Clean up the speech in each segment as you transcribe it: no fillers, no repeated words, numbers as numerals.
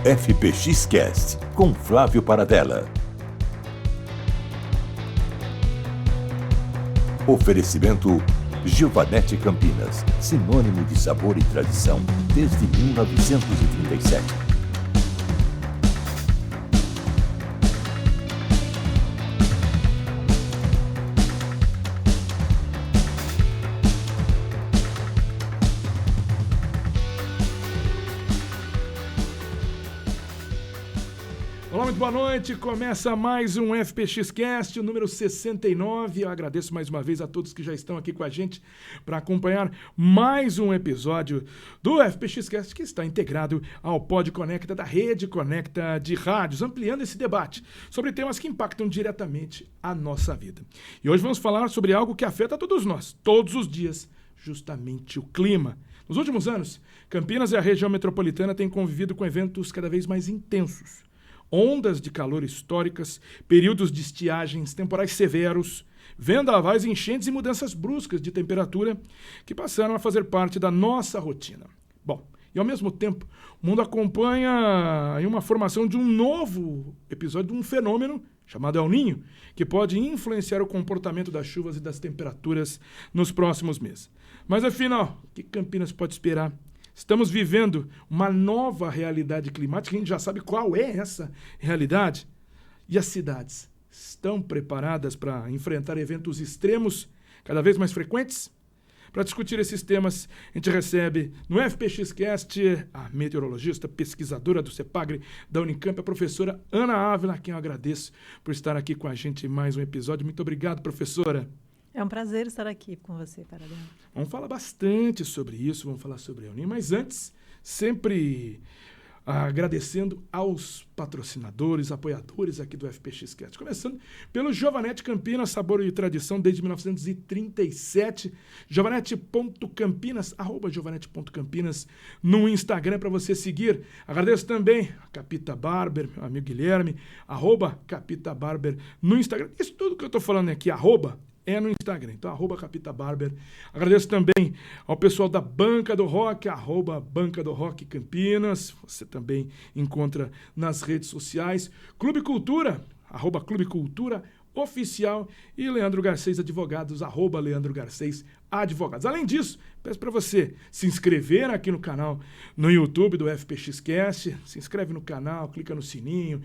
FPX Cast, com Flávio Paradella. Oferecimento Giovanetti Campinas, sinônimo de sabor e tradição desde 1937. Olá, muito boa noite. Começa mais um FPX Cast, o número 69. Eu agradeço mais uma vez a todos que já estão aqui com a gente para acompanhar mais um episódio do FPX Cast, que está integrado ao Pod Conecta da Rede Conecta de Rádios, ampliando esse debate sobre temas que impactam diretamente a nossa vida. E hoje vamos falar sobre algo que afeta todos nós, todos os dias, justamente o clima. Nos últimos anos, Campinas e a região metropolitana têm convivido com eventos cada vez mais intensos. Ondas de calor históricas, períodos de estiagens, temporais severos, vendavais, enchentes e mudanças bruscas de temperatura que passaram a fazer parte da nossa rotina. Bom, e ao mesmo tempo, o mundo acompanha uma formação de um novo episódio, de um fenômeno chamado El Niño, que pode influenciar o comportamento das chuvas e das temperaturas nos próximos meses. Mas afinal, o que Campinas pode esperar? Estamos vivendo uma nova realidade climática, a gente já sabe qual é essa realidade. E as cidades estão preparadas para enfrentar eventos extremos cada vez mais frequentes? Para discutir esses temas, a gente recebe no FPX Cast a meteorologista, pesquisadora do CEPAGRE da Unicamp, a professora Ana Ávila, a quem eu agradeço por estar aqui com a gente em mais um episódio. Muito obrigado, professora. É um prazer estar aqui com você, Paradela. Vamos falar bastante sobre isso, vamos falar sobre a Unim, mas antes, sempre agradecendo aos patrocinadores, apoiadores aqui do FPX Cast. Começando pelo Giovanetti Campinas, sabor e tradição desde 1937. Giovanetti.campinas, @giovanetti.campinas no Instagram para você seguir. Agradeço também a Capita Barber, meu amigo Guilherme, @Capita Barber no Instagram. Isso tudo que eu estou falando aqui, é no Instagram, então @Capita Barber. Agradeço também ao pessoal da Banca do Rock, @Banca do Rock Campinas. Você também encontra nas redes sociais. Clube Cultura, @Clube Cultura Oficial. E Leandro Garcês Advogados, @Leandro Garcês Advogados. Além disso, peço para você se inscrever aqui no canal no YouTube do FPX Cast. Se inscreve no canal, clica no sininho.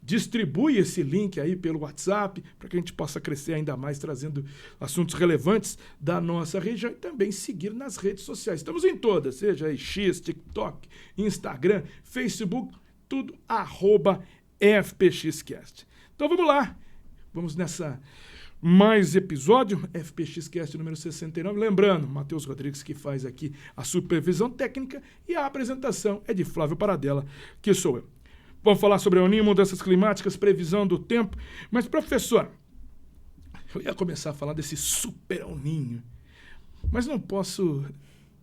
Distribui esse link aí pelo WhatsApp para que a gente possa crescer ainda mais, trazendo assuntos relevantes da nossa região e também seguir nas redes sociais. Estamos em todas, seja aí X, TikTok, Instagram, Facebook, tudo @FPXcast. Então vamos lá, vamos nessa mais episódio, FPX Cast número 69. Lembrando, Matheus Rodrigues que faz aqui a supervisão técnica e a apresentação é de Flávio Paradella, que sou eu. Vamos falar sobre El Niño, mudanças climáticas, previsão do tempo. Mas, professor, eu ia começar a falar desse super El Niño, mas não posso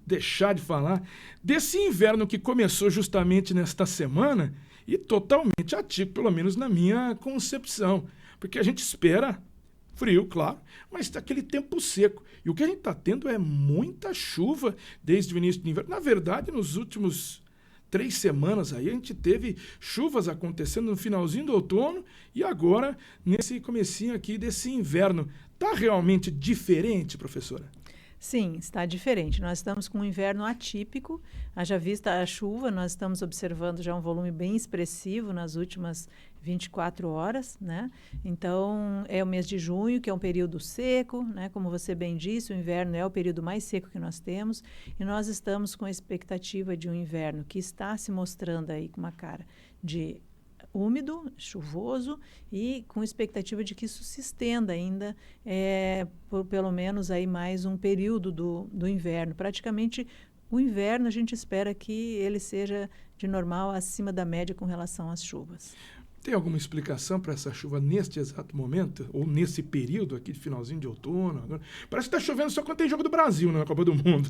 deixar de falar desse inverno que começou justamente nesta semana e totalmente atípico, pelo menos na minha concepção. Porque a gente espera frio, claro, mas aquele tempo seco. E o que a gente está tendo é muita chuva desde o início do inverno. Na verdade, nos últimos 3 semanas aí, a gente teve chuvas acontecendo no finalzinho do outono e agora nesse comecinho aqui desse inverno. Está realmente diferente, professora? Sim, está diferente. Nós estamos com um inverno atípico. Haja vista a chuva, nós estamos observando já um volume bem expressivo nas últimas 24 horas, né? Então, é o mês de junho, que é um período seco, né? Como você bem disse, o inverno é o período mais seco que nós temos e nós estamos com a expectativa de um inverno que está se mostrando aí com uma cara de úmido, chuvoso e com expectativa de que isso se estenda ainda por pelo menos aí mais um período do inverno. Praticamente o inverno a gente espera que ele seja de normal acima da média com relação às chuvas. Tem alguma explicação para essa chuva neste exato momento? Ou nesse período aqui de finalzinho de outono? Agora? Parece que está chovendo só quando tem jogo do Brasil na Copa do Mundo.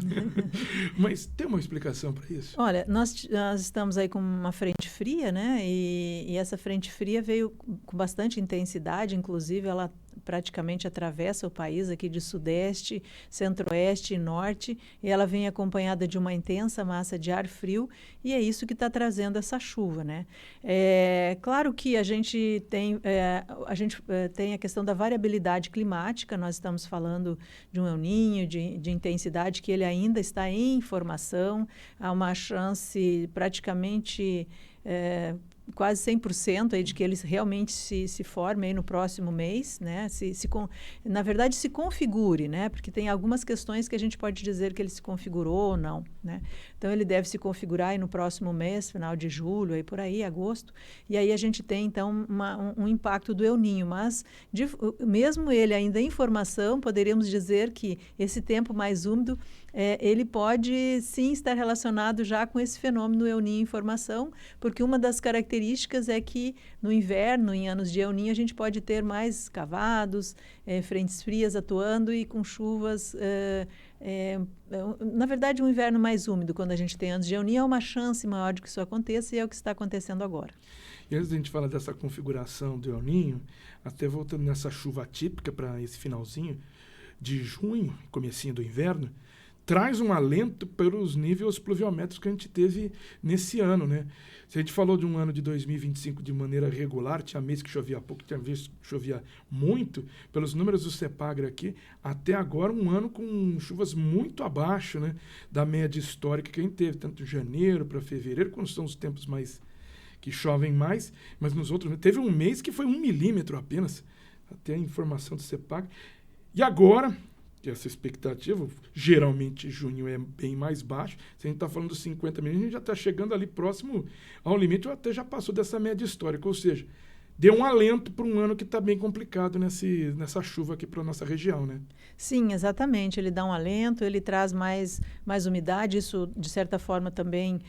Mas tem uma explicação para isso? Olha, nós estamos aí com uma frente fria, né? E essa frente fria veio com bastante intensidade, inclusive ela praticamente atravessa o país aqui de sudeste, centro-oeste e norte, e ela vem acompanhada de uma intensa massa de ar frio, e é isso que está trazendo essa chuva, né? Claro que a gente tem a questão da variabilidade climática, nós estamos falando de um El Niño, de intensidade que ele ainda está em formação, há uma chance praticamente quase 100% aí de que ele realmente se forme aí no próximo mês, né? Na verdade, se configure, né? Porque tem algumas questões que a gente pode dizer que ele se configurou ou não, né? Então, ele deve se configurar aí no próximo mês, final de julho, aí por aí, agosto, e aí a gente tem, então, um impacto do El Niño, mas mesmo ele ainda em formação, poderíamos dizer que esse tempo mais úmido ele pode sim estar relacionado já com esse fenômeno El Niño em formação, porque uma das características é que no inverno, em anos de El Niño, a gente pode ter mais cavados, frentes frias atuando e com chuvas. Na verdade, um inverno mais úmido, quando a gente tem anos de El Niño, é uma chance maior de que isso aconteça e é o que está acontecendo agora. E antes da gente falar dessa configuração do El Niño, até voltando nessa chuva atípica para esse finalzinho de junho, comecinho do inverno, traz um alento pelos níveis pluviométricos que a gente teve nesse ano, né? Se a gente falou de um ano de 2025 de maneira regular, tinha mês que chovia pouco, tinha mês que chovia muito, pelos números do CEPAGRE aqui, até agora um ano com chuvas muito abaixo, né, da média histórica que a gente teve, tanto de janeiro para fevereiro, quando são os tempos mais que chovem mais, mas nos outros teve um mês que foi 1 milímetro apenas, até a informação do CEPAGRE. E agora, essa expectativa, geralmente junho é bem mais baixo, se a gente está falando dos 50 milímetros, a gente já está chegando ali próximo ao limite, ou até já passou dessa média histórica, ou seja, deu um alento para um ano que está bem complicado nessa chuva aqui para a nossa região, né? Sim, exatamente. Ele dá um alento, ele traz mais umidade, isso, de certa forma, também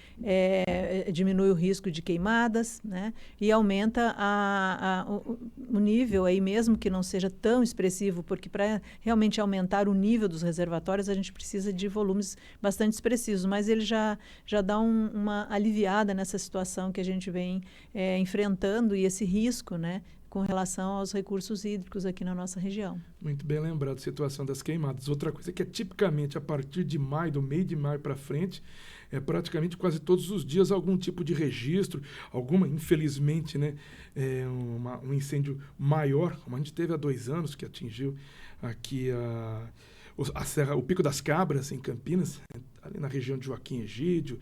diminui o risco de queimadas, né? E aumenta o nível, aí mesmo que não seja tão expressivo, porque para realmente aumentar o nível dos reservatórios, a gente precisa de volumes bastante expressivos, mas ele já dá uma aliviada nessa situação que a gente vem enfrentando e esse risco, né, com relação aos recursos hídricos aqui na nossa região. Muito bem lembrado, situação das queimadas. Outra coisa que é tipicamente a partir de maio, do meio de maio para frente, praticamente quase todos os dias algum tipo de registro, infelizmente, né, um incêndio maior, como a gente teve há 2 anos, que atingiu aqui a Serra, o Pico das Cabras, em Campinas, ali na região de Joaquim Egídio,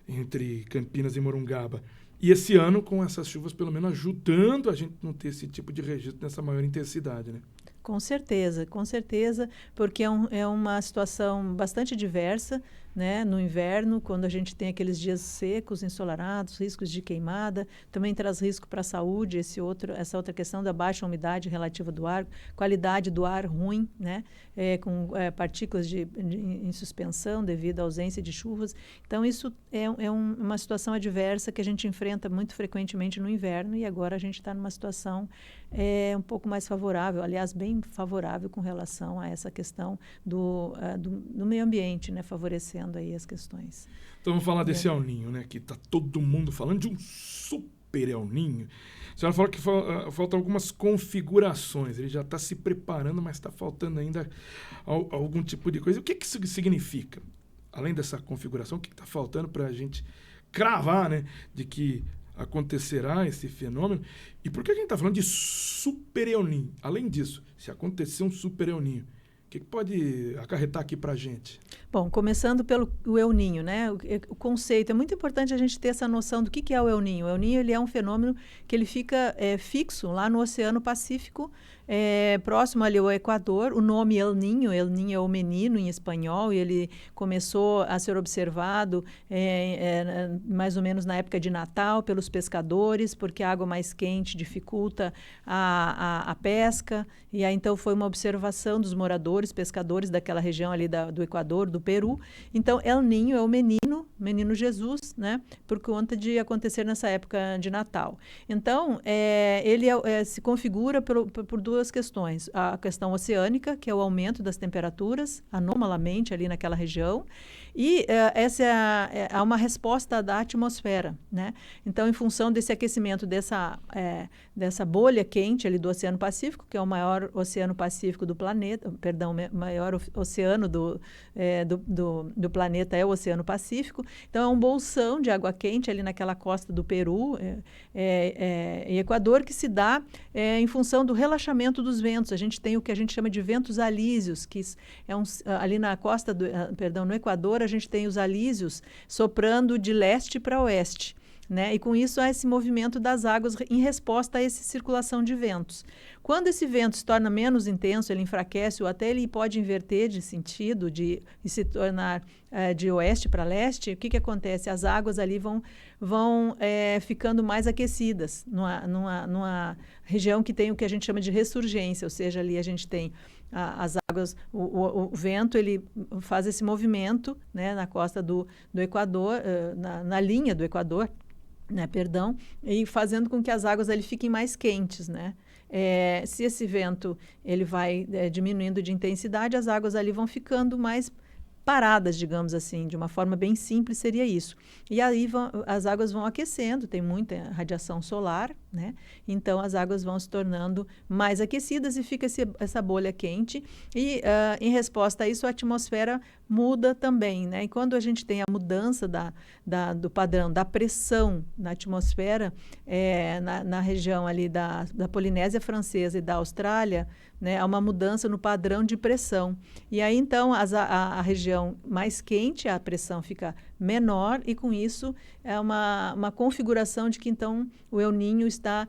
entre Campinas e Morungaba. E esse ano, com essas chuvas, pelo menos ajudando a gente não ter esse tipo de registro nessa maior intensidade, né? Com certeza, porque é uma situação bastante diversa, né? No inverno, quando a gente tem aqueles dias secos, ensolarados, riscos de queimada, também traz risco para a saúde, essa outra questão da baixa umidade relativa do ar, qualidade do ar ruim, né? Com partículas em suspensão devido à ausência de chuvas. Então, isso é uma situação adversa que a gente enfrenta muito frequentemente no inverno, e agora a gente está numa situação um pouco mais favorável, aliás, bem favorável com relação a essa questão do meio ambiente, né? Favorecendo aí as questões. Então vamos falar desse El Niño, né? Que está todo mundo falando de um super El Niño. A senhora falou que faltam algumas configurações. Ele já está se preparando, mas está faltando ainda algum tipo de coisa. O que isso significa? Além dessa configuração, o que está faltando para a gente cravar, né? De que acontecerá esse fenômeno? E por que a gente está falando de super El Niño? Além disso, se acontecer um super El Niño, o que pode acarretar aqui para a gente? Bom, começando pelo El Niño, né? O conceito, é muito importante a gente ter essa noção do que é o El Niño. O El Niño, ele é um fenômeno que ele fica fixo lá no Oceano Pacífico, próximo ali ao Equador. O nome El Niño é o menino em espanhol, e ele começou a ser observado mais ou menos na época de Natal pelos pescadores, porque a água mais quente dificulta a pesca, e aí então foi uma observação dos moradores, pescadores daquela região ali do Equador, do Peru. Então, El Niño é o menino Jesus, né, por conta de acontecer nessa época de Natal. Então, ele se configura por duas questões. A questão oceânica, que é o aumento das temperaturas, anomalamente ali naquela região, E essa há uma resposta da atmosfera, né? Então, em função desse aquecimento, dessa bolha quente ali do Oceano Pacífico, que é o maior oceano pacífico do planeta, perdão, maior oceano do planeta é o Oceano Pacífico. Então, é um bolsão de água quente ali naquela costa do Peru e Equador, que se dá em função do relaxamento dos ventos. A gente tem o que a gente chama de ventos alísios, que ali na costa no Equador, a gente tem os alísios soprando de leste para oeste. Né? E com isso há esse movimento das águas em resposta a essa circulação de ventos. Quando esse vento se torna menos intenso, ele enfraquece ou até ele pode inverter de sentido e se tornar de oeste para leste, o que acontece? As águas ali vão ficando mais aquecidas numa região que tem o que a gente chama de ressurgência, ou seja, ali a gente tem as águas, o vento ele faz esse movimento, né, na costa do Equador, na linha do Equador, né, perdão, e fazendo com que as águas ali fiquem mais quentes, né? Se esse vento ele vai diminuindo de intensidade, as águas ali vão ficando mais paradas, digamos assim, de uma forma bem simples seria isso. E aí as águas vão aquecendo, tem muita radiação solar, né? Então as águas vão se tornando mais aquecidas e fica essa bolha quente. E em resposta a isso, a atmosfera muda também, né? E quando a gente tem a mudança do padrão da pressão na atmosfera, na região ali da Polinésia Francesa e da Austrália, né, há uma mudança no padrão de pressão. E aí, então, a região mais quente, a pressão fica menor e, com isso, é uma configuração de que, então, o El Niño está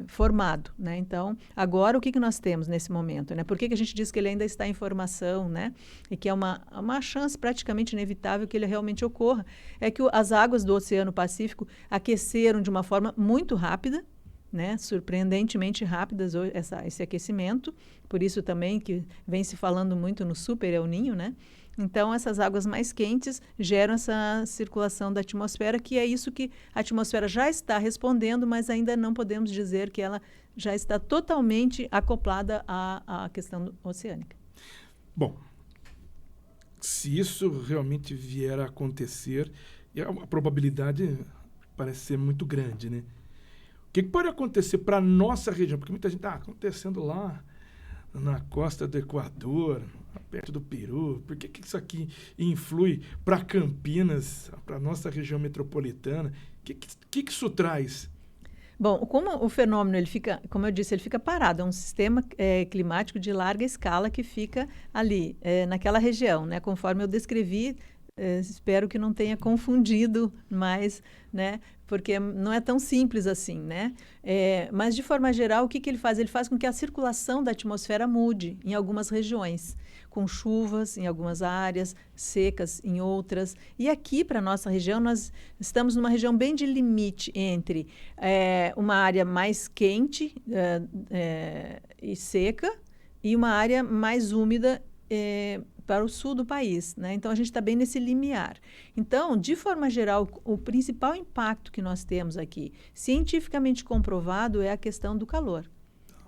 formado, né? Então, agora, o que nós temos nesse momento, né? Por que a gente diz que ele ainda está em formação, né? E que é uma chance praticamente inevitável que ele realmente ocorra? É que as águas do Oceano Pacífico aqueceram de uma forma muito rápida, né, surpreendentemente rápidas esse aquecimento, por isso também que vem se falando muito no Super El Niño, né? Então, essas águas mais quentes geram essa circulação da atmosfera, que é isso que a atmosfera já está respondendo, mas ainda não podemos dizer que ela já está totalmente acoplada à questão oceânica. Bom, se isso realmente vier a acontecer, a probabilidade parece ser muito grande, né? O que pode acontecer para a nossa região? Porque muita gente está acontecendo lá na costa do Equador, perto do Peru. Por que isso aqui influi para Campinas, para a nossa região metropolitana? O que isso traz? Bom, como o fenômeno, ele fica, como eu disse, ele fica parado. É um sistema climático de larga escala que fica ali, naquela região, né? Conforme eu descrevi, espero que não tenha confundido mais, né? Porque não é tão simples assim, né? Mas, de forma geral, o que ele faz? Ele faz com que a circulação da atmosfera mude em algumas regiões, com chuvas em algumas áreas, secas em outras. E aqui, para a nossa região, nós estamos numa região bem de limite entre uma área mais quente e seca e uma área mais úmida para o sul do país, né? Então, a gente está bem nesse limiar. Então, de forma geral, o principal impacto que nós temos aqui, cientificamente comprovado, é a questão do calor,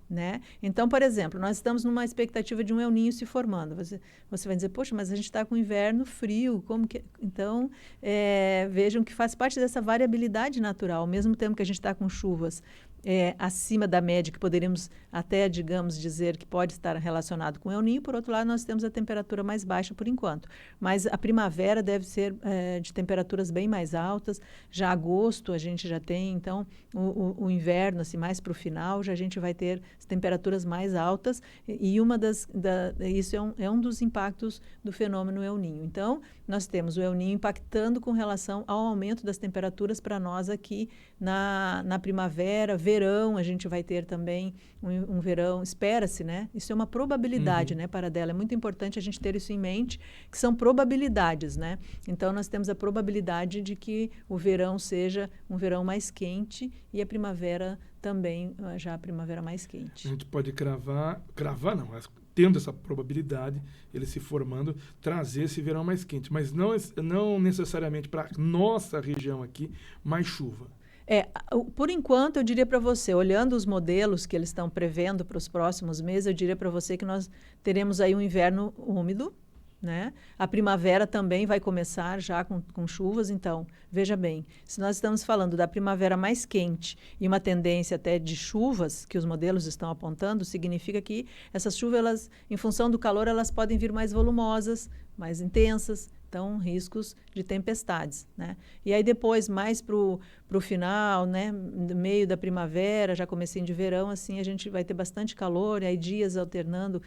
né? Então, por exemplo, nós estamos numa expectativa de um El Niño se formando. Você vai dizer, poxa, mas a gente está com inverno frio, como que... Então, vejam que faz parte dessa variabilidade natural, ao mesmo tempo que a gente está com chuvas acima da média, que poderíamos até, digamos, dizer que pode estar relacionado com o El Niño. Por outro lado, nós temos a temperatura mais baixa por enquanto. Mas a primavera deve ser de temperaturas bem mais altas. Já agosto a gente já tem, então, o inverno, assim, mais para o final, já a gente vai ter temperaturas mais altas. E isso é um dos impactos do fenômeno El Niño. Então, nós temos o El Niño impactando com relação ao aumento das temperaturas para nós aqui na primavera, verão, a gente vai ter também um verão, espera-se, né? Isso é uma probabilidade, né, para dela. É muito importante a gente ter isso em mente, que são probabilidades, né? Então, nós temos a probabilidade de que o verão seja um verão mais quente e a primavera também, já a primavera mais quente. A gente pode cravar não, mas tendo essa probabilidade, ele se formando, trazer esse verão mais quente, mas não necessariamente para nossa região aqui, mais chuva. Por enquanto, eu diria para você, olhando os modelos que eles estão prevendo para os próximos meses, eu diria para você que nós teremos aí um inverno úmido, né? A primavera também vai começar já com chuvas, então, veja bem, se nós estamos falando da primavera mais quente e uma tendência até de chuvas que os modelos estão apontando, significa que essas chuvas, elas, em função do calor, elas podem vir mais volumosas, mais intensas, então riscos de tempestades, né? E aí depois, mais para o final, né, no meio da primavera, já comecinho de verão, assim, a gente vai ter bastante calor, e aí dias alternando,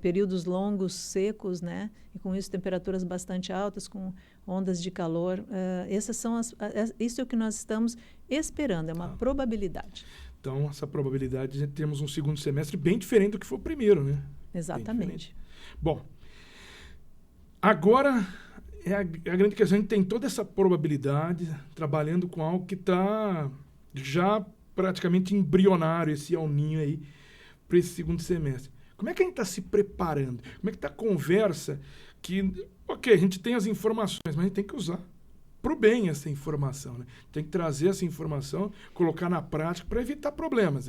períodos longos, secos, né? E com isso temperaturas bastante altas, com ondas de calor. Isso é o que nós estamos esperando, é uma probabilidade. Então, essa probabilidade de termos um segundo semestre bem diferente do que foi o primeiro, né? Exatamente. Bom, agora é a grande questão, a gente tem toda essa probabilidade trabalhando com algo que está já praticamente embrionário, esse El Niño aí, para esse segundo semestre. Como é que a gente está se preparando? Como é que está a conversa que, ok, a gente tem as informações, mas a gente tem que usar para o bem essa informação, né? Tem que trazer essa informação, colocar na prática para evitar problemas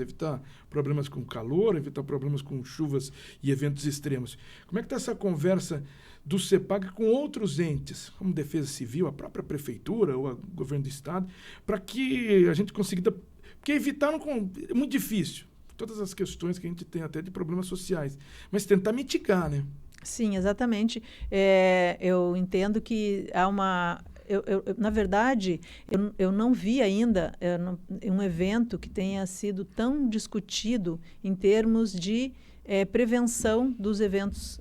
com calor, evitar problemas com chuvas e eventos extremos. Como é que está essa conversa do CEPAG com outros entes, como Defesa Civil, a própria Prefeitura ou o Governo do Estado, para que a gente consiga... Porque evitar é muito difícil. Todas as questões que a gente tem até de problemas sociais, mas tentar mitigar, né? Sim, exatamente. Eu entendo que há uma... na verdade, eu não vi ainda um evento que tenha sido tão discutido em termos de prevenção dos eventos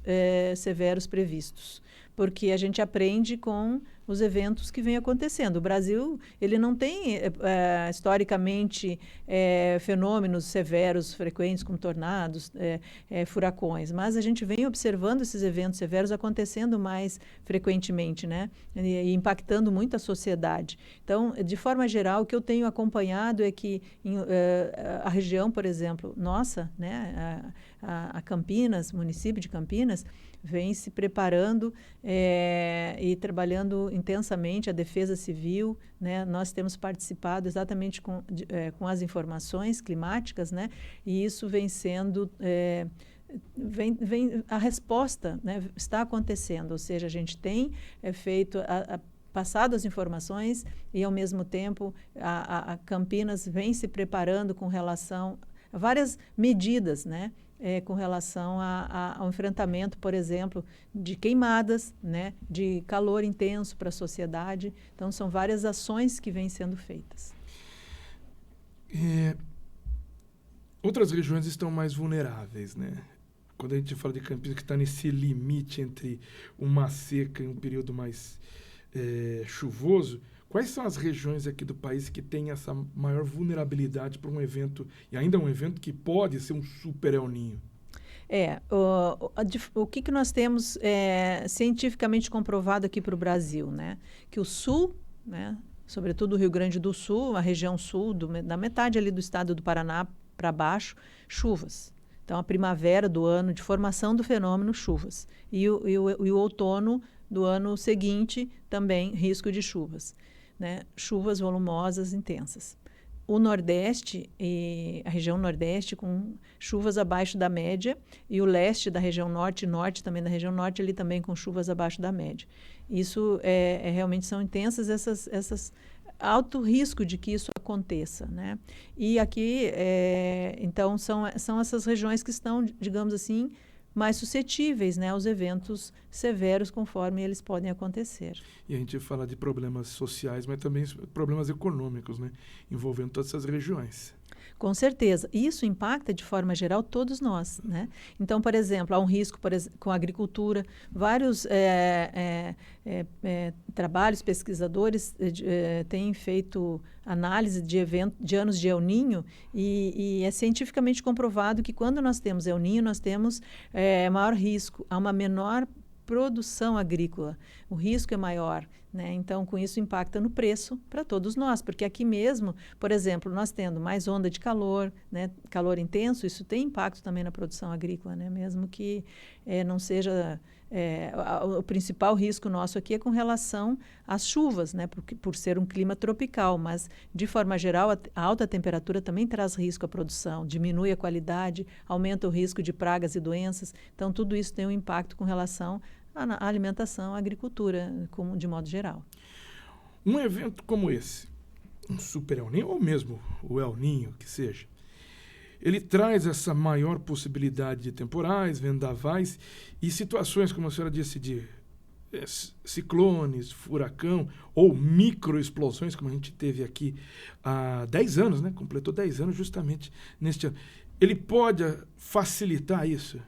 severos previstos, porque a gente aprende com os eventos que vêm acontecendo. O Brasil, ele não tem, historicamente, fenômenos severos frequentes, como tornados, furacões, mas a gente vem observando esses eventos severos acontecendo mais frequentemente, né? E impactando muito a sociedade. Então, de forma geral, o que eu tenho acompanhado é que a região, por exemplo, nossa, né, a Campinas, município de Campinas, vem se preparando e trabalhando intensamente a defesa civil, né? Nós temos participado exatamente com as informações climáticas, né? E isso vem sendo... a resposta, né, está acontecendo, ou seja, a gente tem feito... passado as informações e, ao mesmo tempo, a Campinas vem se preparando com relação a várias medidas, né? Com relação ao enfrentamento, por exemplo, de queimadas, né, de calor intenso para a sociedade. Então, são várias ações que vêm sendo feitas. Outras regiões estão mais vulneráveis, né? Quando a gente fala de Campinas, que está nesse limite entre uma seca e um período mais chuvoso, quais são as regiões aqui do país que têm essa maior vulnerabilidade para um evento, e ainda um evento que pode ser um super El Niño? O que nós temos cientificamente comprovado aqui para o Brasil, né? Que o sul, né, sobretudo o Rio Grande do Sul, a região sul, da metade ali do estado do Paraná para baixo, chuvas. Então, a primavera do ano de formação do fenômeno, chuvas. E o outono do ano seguinte, também risco de chuvas. Né? Chuvas volumosas intensas. O Nordeste, a região Nordeste, com chuvas abaixo da média, e o leste da região Norte, e Norte também da região Norte, ali também com chuvas abaixo da média. Isso realmente são intensas, essas alto risco de que isso aconteça, né? E aqui, então, são essas regiões que estão, digamos assim, mais suscetíveis, né, aos eventos severos conforme eles podem acontecer. E a gente fala de problemas sociais, mas também problemas econômicos, né, envolvendo todas essas regiões. Com certeza. Isso impacta, de forma geral, todos nós, né? Então, por exemplo, há um risco com a agricultura. Vários trabalhos, pesquisadores têm feito análise de anos de El Niño e é cientificamente comprovado que quando nós temos El Niño, nós temos maior risco, há uma menor produção agrícola, o risco é maior, né? Então, com isso impacta no preço para todos nós, porque aqui mesmo, por exemplo, nós tendo mais onda de calor, né? Calor intenso, isso tem impacto também na produção agrícola, né? Mesmo que não seja... o principal risco nosso aqui é com relação às chuvas, né? Por ser um clima tropical, mas, de forma geral, a alta temperatura também traz risco à produção, diminui a qualidade, aumenta o risco de pragas e doenças. Então, tudo isso tem um impacto com relação a alimentação, a agricultura, de modo geral. Um evento como esse, um Super El Niño, ou mesmo o El Niño, que seja, ele traz essa maior possibilidade de temporais, vendavais e situações, como a senhora disse, de ciclones, furacão ou microexplosões, como a gente teve aqui há 10 anos, né? Completou 10 anos justamente neste ano. Ele pode facilitar isso?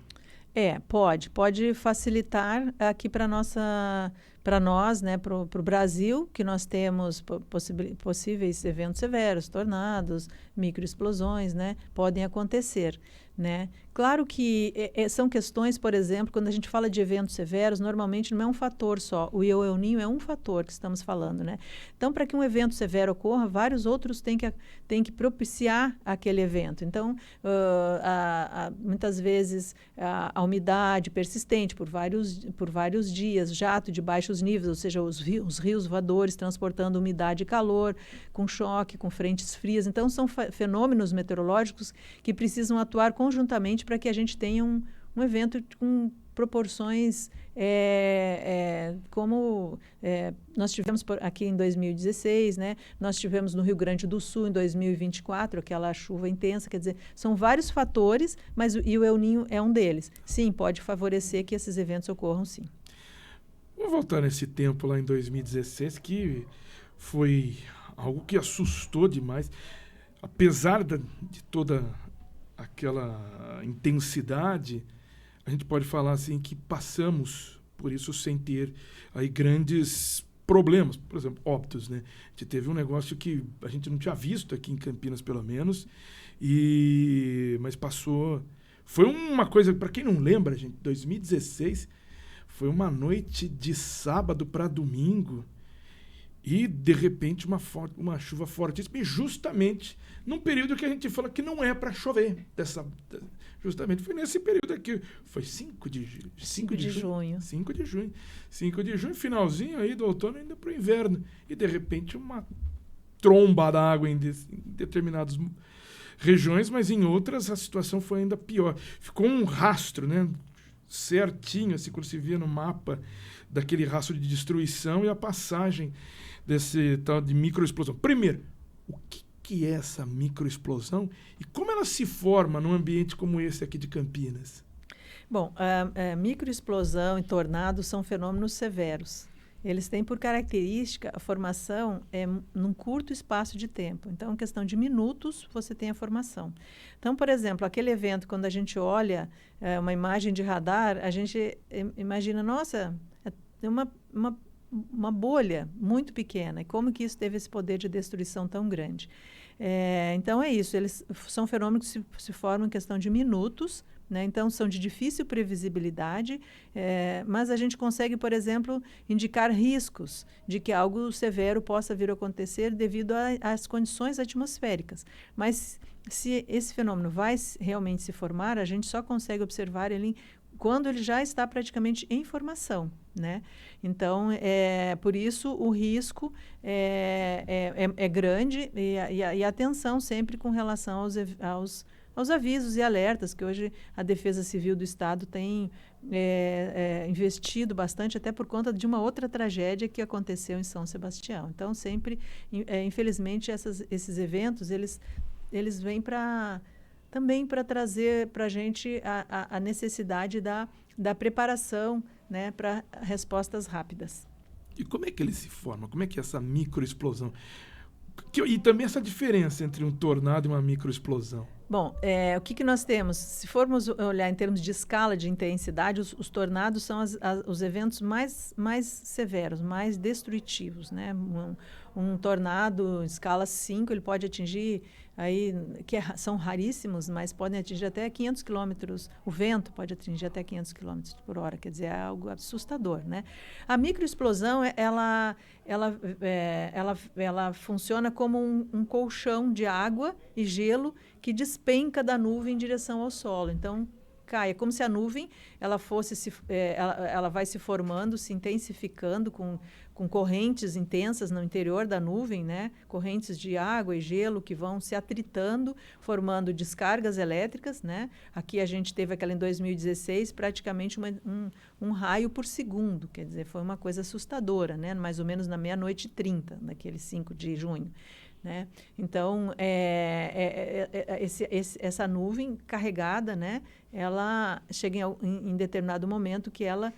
Pode facilitar aqui para nós, né, para o Brasil, que nós temos possíveis eventos severos, tornados, microexplosões, né, podem acontecer, né? Claro que são questões, por exemplo, quando a gente fala de eventos severos, normalmente não é um fator só. O El Niño é um fator que estamos falando, né? Então, para que um evento severo ocorra, vários outros têm que propiciar aquele evento. Então, muitas vezes, a umidade persistente por vários dias, jato de baixos níveis, ou seja, os rios voadores transportando umidade e calor, com choque, com frentes frias. Então, são fenômenos meteorológicos que precisam atuar conjuntamente para que a gente tenha um evento com proporções como nós tivemos aqui em 2016, né? Nós tivemos no Rio Grande do Sul em 2024, aquela chuva intensa. Quer dizer, são vários fatores, mas o El Niño é um deles. Sim, pode favorecer que esses eventos ocorram, sim. Vamos voltar nesse tempo lá em 2016, que foi algo que assustou demais. Apesar de toda aquela intensidade, a gente pode falar assim que passamos por isso sem ter aí grandes problemas. Por exemplo, óbitos, né? A gente teve um negócio que a gente não tinha visto aqui em Campinas, pelo menos, mas passou. Foi uma coisa, para quem não lembra, gente, 2016 foi uma noite de sábado para domingo e, de repente, uma chuva fortíssima, e justamente num período que a gente fala que não é para chover. Justamente foi nesse período aqui. Foi 5 de junho. 5 de junho, finalzinho aí do outono, indo para o inverno. E, de repente, uma tromba d'água em determinadas regiões, mas em outras a situação foi ainda pior. Ficou um rastro, né? Certinho, assim, quando se via no mapa daquele rastro de destruição e a passagem desse tal de microexplosão. Primeiro, o que é essa microexplosão e como ela se forma num ambiente como esse aqui de Campinas? Bom, a microexplosão e tornados são fenômenos severos. Eles têm por característica a formação num curto espaço de tempo. Então, em questão de minutos, você tem a formação. Então, por exemplo, aquele evento, quando a gente olha uma imagem de radar, a gente imagina, nossa, é uma bolha muito pequena. E como que isso teve esse poder de destruição tão grande? Então, é isso. Eles são fenômenos que se formam em questão de minutos, né? Então, são de difícil previsibilidade, mas a gente consegue, por exemplo, indicar riscos de que algo severo possa vir a acontecer devido às condições atmosféricas. Mas, se esse fenômeno vai realmente se formar, a gente só consegue observar ele quando ele já está praticamente em formação, né? Então, por isso, o risco é grande e a atenção sempre com relação aos avisos e alertas, que hoje a Defesa Civil do Estado tem investido bastante, até por conta de uma outra tragédia que aconteceu em São Sebastião. Então, sempre, infelizmente, esses eventos, eles vêm também para trazer para a gente a necessidade da preparação, né, para respostas rápidas. E como é que ele se forma? Como é que é essa microexplosão? E também essa diferença entre um tornado e uma microexplosão? Bom, o que nós temos? Se formos olhar em termos de escala de intensidade, os tornados são os eventos mais severos, mais destrutivos, né? Um tornado em escala 5, ele pode atingir, são raríssimos, mas podem atingir até 500 quilômetros, o vento pode atingir até 500 quilômetros por hora, quer dizer, é algo assustador, né? A microexplosão, ela funciona como um colchão de água e gelo que despenca da nuvem em direção ao solo. Então, cai. É como se a nuvem ela vai se formando, se intensificando com correntes intensas no interior da nuvem, né? Correntes de água e gelo que vão se atritando, formando descargas elétricas, né? Aqui a gente teve aquela em 2016, praticamente um raio por segundo, quer dizer, foi uma coisa assustadora, né? Mais ou menos na 00:30, naquele 5 de junho. Né? Então, essa nuvem carregada, né? Ela chega em determinado momento que ela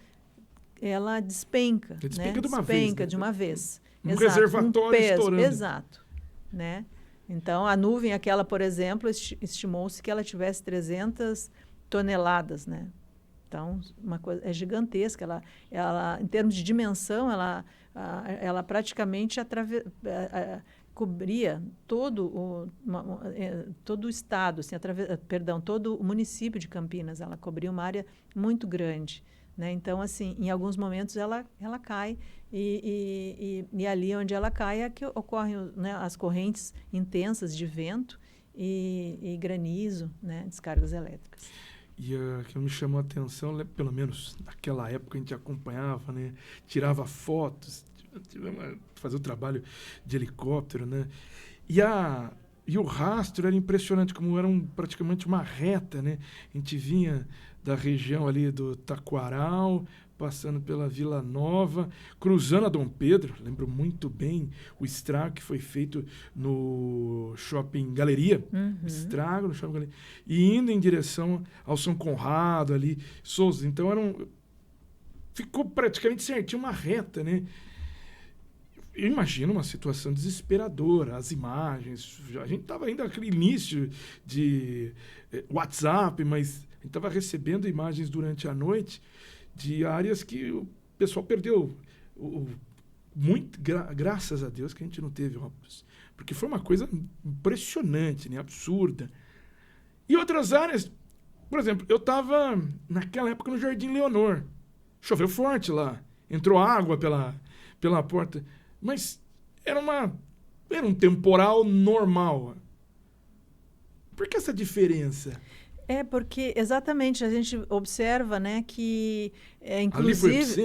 despenca. Despenca, né? de uma despenca vez. De uma vez. Um Exato, reservatório peso, estourando. Exato. Né? Então, a nuvem, aquela, por exemplo, estimou-se que ela tivesse 300 toneladas, né? Então, uma coisa é gigantesca. Ela, em termos de dimensão, ela praticamente cobria todo o estado, assim, todo o município de Campinas. Ela cobria uma área muito grande. Né? Então, assim, em alguns momentos ela cai e ali onde ela cai é que ocorrem, né, as correntes intensas de vento e granizo, né, descargas elétricas. E que me chamou a atenção, pelo menos naquela época a gente acompanhava, né, tirava fotos, fazer o trabalho de helicóptero, né, e o rastro era impressionante, como era praticamente uma reta, né, a gente vinha da região ali do Taquaral, passando pela Vila Nova, cruzando a Dom Pedro, lembro muito bem o estrago que foi feito no Shopping Galeria, estrago no Shopping Galeria, e indo em direção ao São Conrado ali, Souza. Então ficou praticamente certinho uma reta, né? Eu imagino uma situação desesperadora, as imagens, a gente estava ainda naquele início de WhatsApp, mas a gente estava recebendo imagens durante a noite de áreas que o pessoal perdeu. Graças a Deus que a gente não teve óbitos, porque foi uma coisa impressionante, né? Absurda. E outras áreas, por exemplo, eu estava naquela época no Jardim Leonor, choveu forte lá, entrou água pela porta, mas era um temporal normal. Por que essa diferença? Porque exatamente a gente observa, né, que inclusive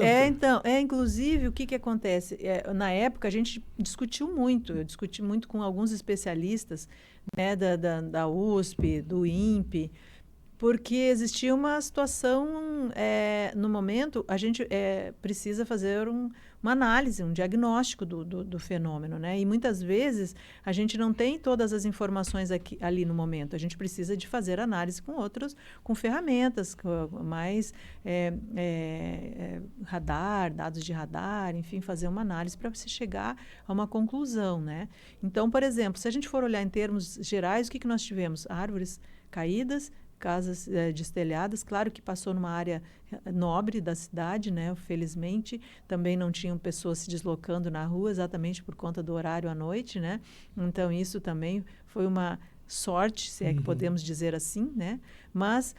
inclusive o que acontece na época a gente discutiu muito, eu discuti muito com alguns especialistas, né, da USP, do INPE, porque existia uma situação, no momento, a gente precisa fazer uma análise, um diagnóstico do fenômeno, né? E muitas vezes a gente não tem todas as informações ali no momento, a gente precisa de fazer análise com ferramentas, mais radar, dados de radar, enfim, fazer uma análise para você chegar a uma conclusão, né? Então, por exemplo, se a gente for olhar em termos gerais, o que nós tivemos? Árvores caídas, casas destelhadas, claro que passou numa área nobre da cidade, né? Felizmente, também não tinham pessoas se deslocando na rua, exatamente por conta do horário à noite, né? Então, isso também foi uma sorte, se é que podemos dizer assim, né? Mas,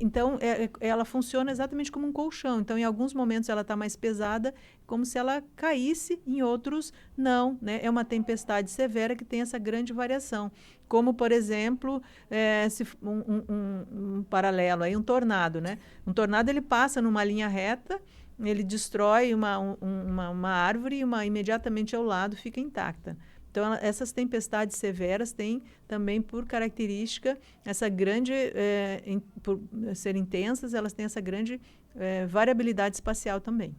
então, ela funciona exatamente como um colchão. Então, em alguns momentos ela está mais pesada, como se ela caísse, em outros não, né? É uma tempestade severa que tem essa grande variação. Como, por exemplo, um paralelo, aí, um tornado, né? Um tornado, ele passa numa linha reta, ele destrói uma árvore e imediatamente ao lado fica intacta. Então, essas tempestades severas têm também por característica essa grande, por serem intensas, elas têm essa grande variabilidade espacial também.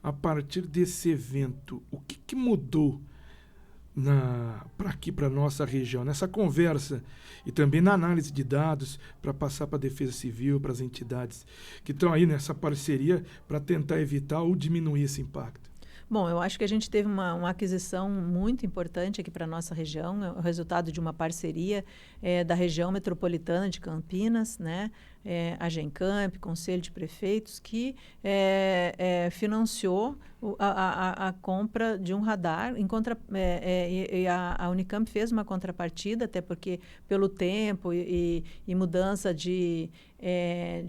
A partir desse evento, o que mudou para aqui, para a nossa região, nessa conversa e também na análise de dados para passar para a Defesa Civil, para as entidades que estão aí nessa parceria para tentar evitar ou diminuir esse impacto? Bom, eu acho que a gente teve uma aquisição muito importante aqui para a nossa região, é o resultado de uma parceria da região metropolitana de Campinas, né? a Gencamp, Conselho de Prefeitos, que financiou a compra de um radar, e a Unicamp fez uma contrapartida, até porque pelo tempo e mudança de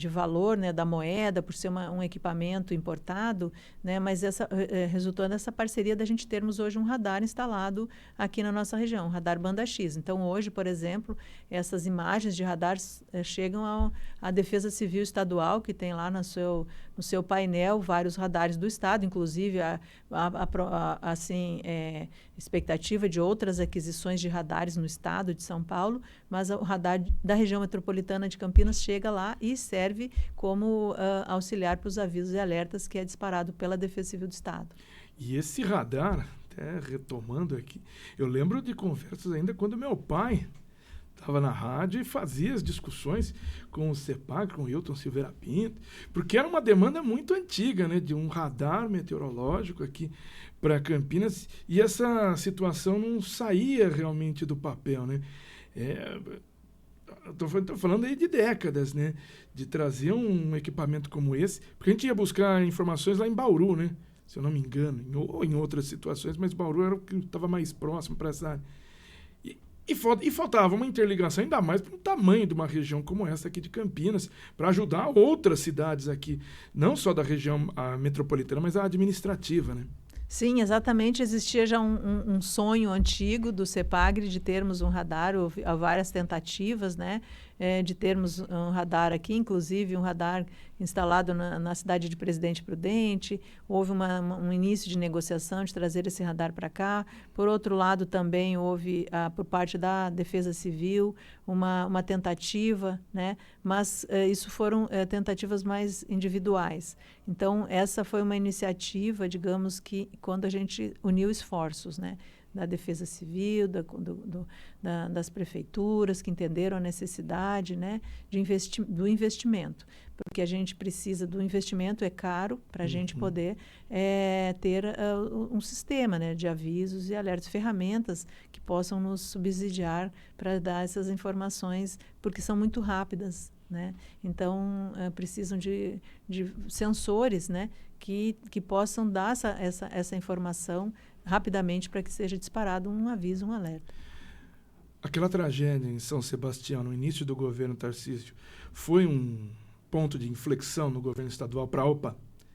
valor, né, da moeda, por ser um equipamento importado, né, mas resultou nessa parceria da gente termos hoje um radar instalado aqui na nossa região, um radar banda X. Então, hoje, por exemplo, essas imagens de radares chegam à Defesa Civil Estadual, que tem lá no seu painel vários radares do Estado, inclusive expectativa de outras aquisições de radares no Estado de São Paulo, mas o radar da região metropolitana de Campinas chega lá e serve como auxiliar para os avisos e alertas que é disparado pela Defesa Civil do Estado. E esse radar, até retomando aqui, eu lembro de conversas ainda quando meu pai estava na rádio e fazia as discussões com o CEPAG, com o Hilton Silveira Pinto, porque era uma demanda muito antiga, né, de um radar meteorológico aqui para Campinas, e essa situação não saía realmente do papel, né? Estou falando aí de décadas, né, de trazer um equipamento como esse, porque a gente ia buscar informações lá em Bauru, né, se eu não me engano, ou em outras situações, mas Bauru era o que estava mais próximo para essa área. E faltava uma interligação, ainda mais para o tamanho de uma região como essa aqui de Campinas, para ajudar outras cidades aqui, não só da região metropolitana, mas a administrativa, né? Sim, exatamente. Existia já um sonho antigo do CEPAGRE de termos um radar, houve várias tentativas, né, de termos um radar aqui, inclusive um radar instalado na cidade de Presidente Prudente. Houve um início de negociação de trazer esse radar para cá. Por outro lado, também houve, por parte da Defesa Civil, uma tentativa, né, mas isso foram tentativas mais individuais. Então, essa foi uma iniciativa, digamos que, quando a gente uniu esforços, né, da Defesa Civil, das prefeituras que entenderam a necessidade, né, do investimento, porque a gente precisa do investimento, é caro para a gente poder ter um sistema, né, de avisos e alertas, ferramentas que possam nos subsidiar para dar essas informações, porque são muito rápidas, né? Então, precisam de sensores, né, que possam dar essa informação rapidamente para que seja disparado um aviso, um alerta. Aquela tragédia em São Sebastião, no início do governo Tarcísio, foi um ponto de inflexão no governo estadual para, a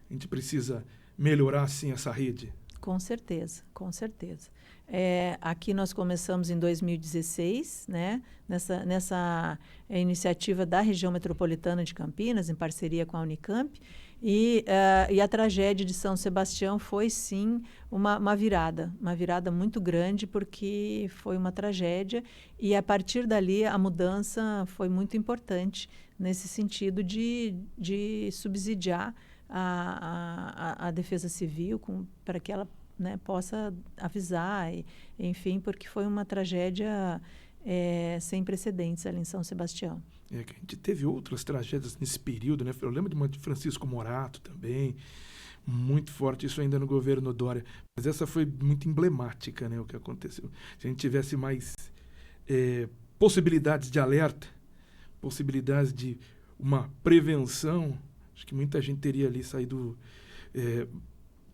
gente precisa melhorar, sim, essa rede? Com certeza, com certeza. Aqui nós começamos em 2016, né, nessa iniciativa da região metropolitana de Campinas, em parceria com a Unicamp, e a tragédia de São Sebastião foi, sim, uma virada muito grande, porque foi uma tragédia, e a partir dali a mudança foi muito importante nesse sentido de subsidiar a Defesa Civil para que ela, né, possa avisar, enfim, porque foi uma tragédia sem precedentes ali em São Sebastião. Que a gente teve outras tragédias nesse período, né? Eu lembro de uma de Francisco Morato também, muito forte, isso ainda no governo Dória. Mas essa foi muito emblemática, né, o que aconteceu. Se a gente tivesse mais possibilidades de alerta, possibilidades de uma prevenção, acho que muita gente teria ali saído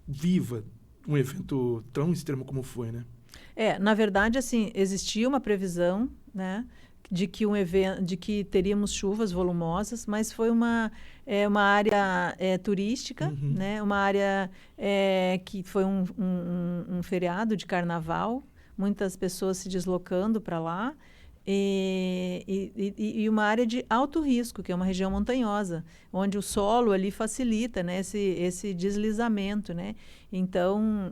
viva um evento tão extremo como foi, né? Na verdade, assim, existia uma previsão, né, de que teríamos chuvas volumosas, mas foi uma área turística, né, uma área que foi um feriado de carnaval, muitas pessoas se deslocando para lá, e uma área de alto risco, que é uma região montanhosa, onde o solo ali facilita, né, esse deslizamento, né? Então,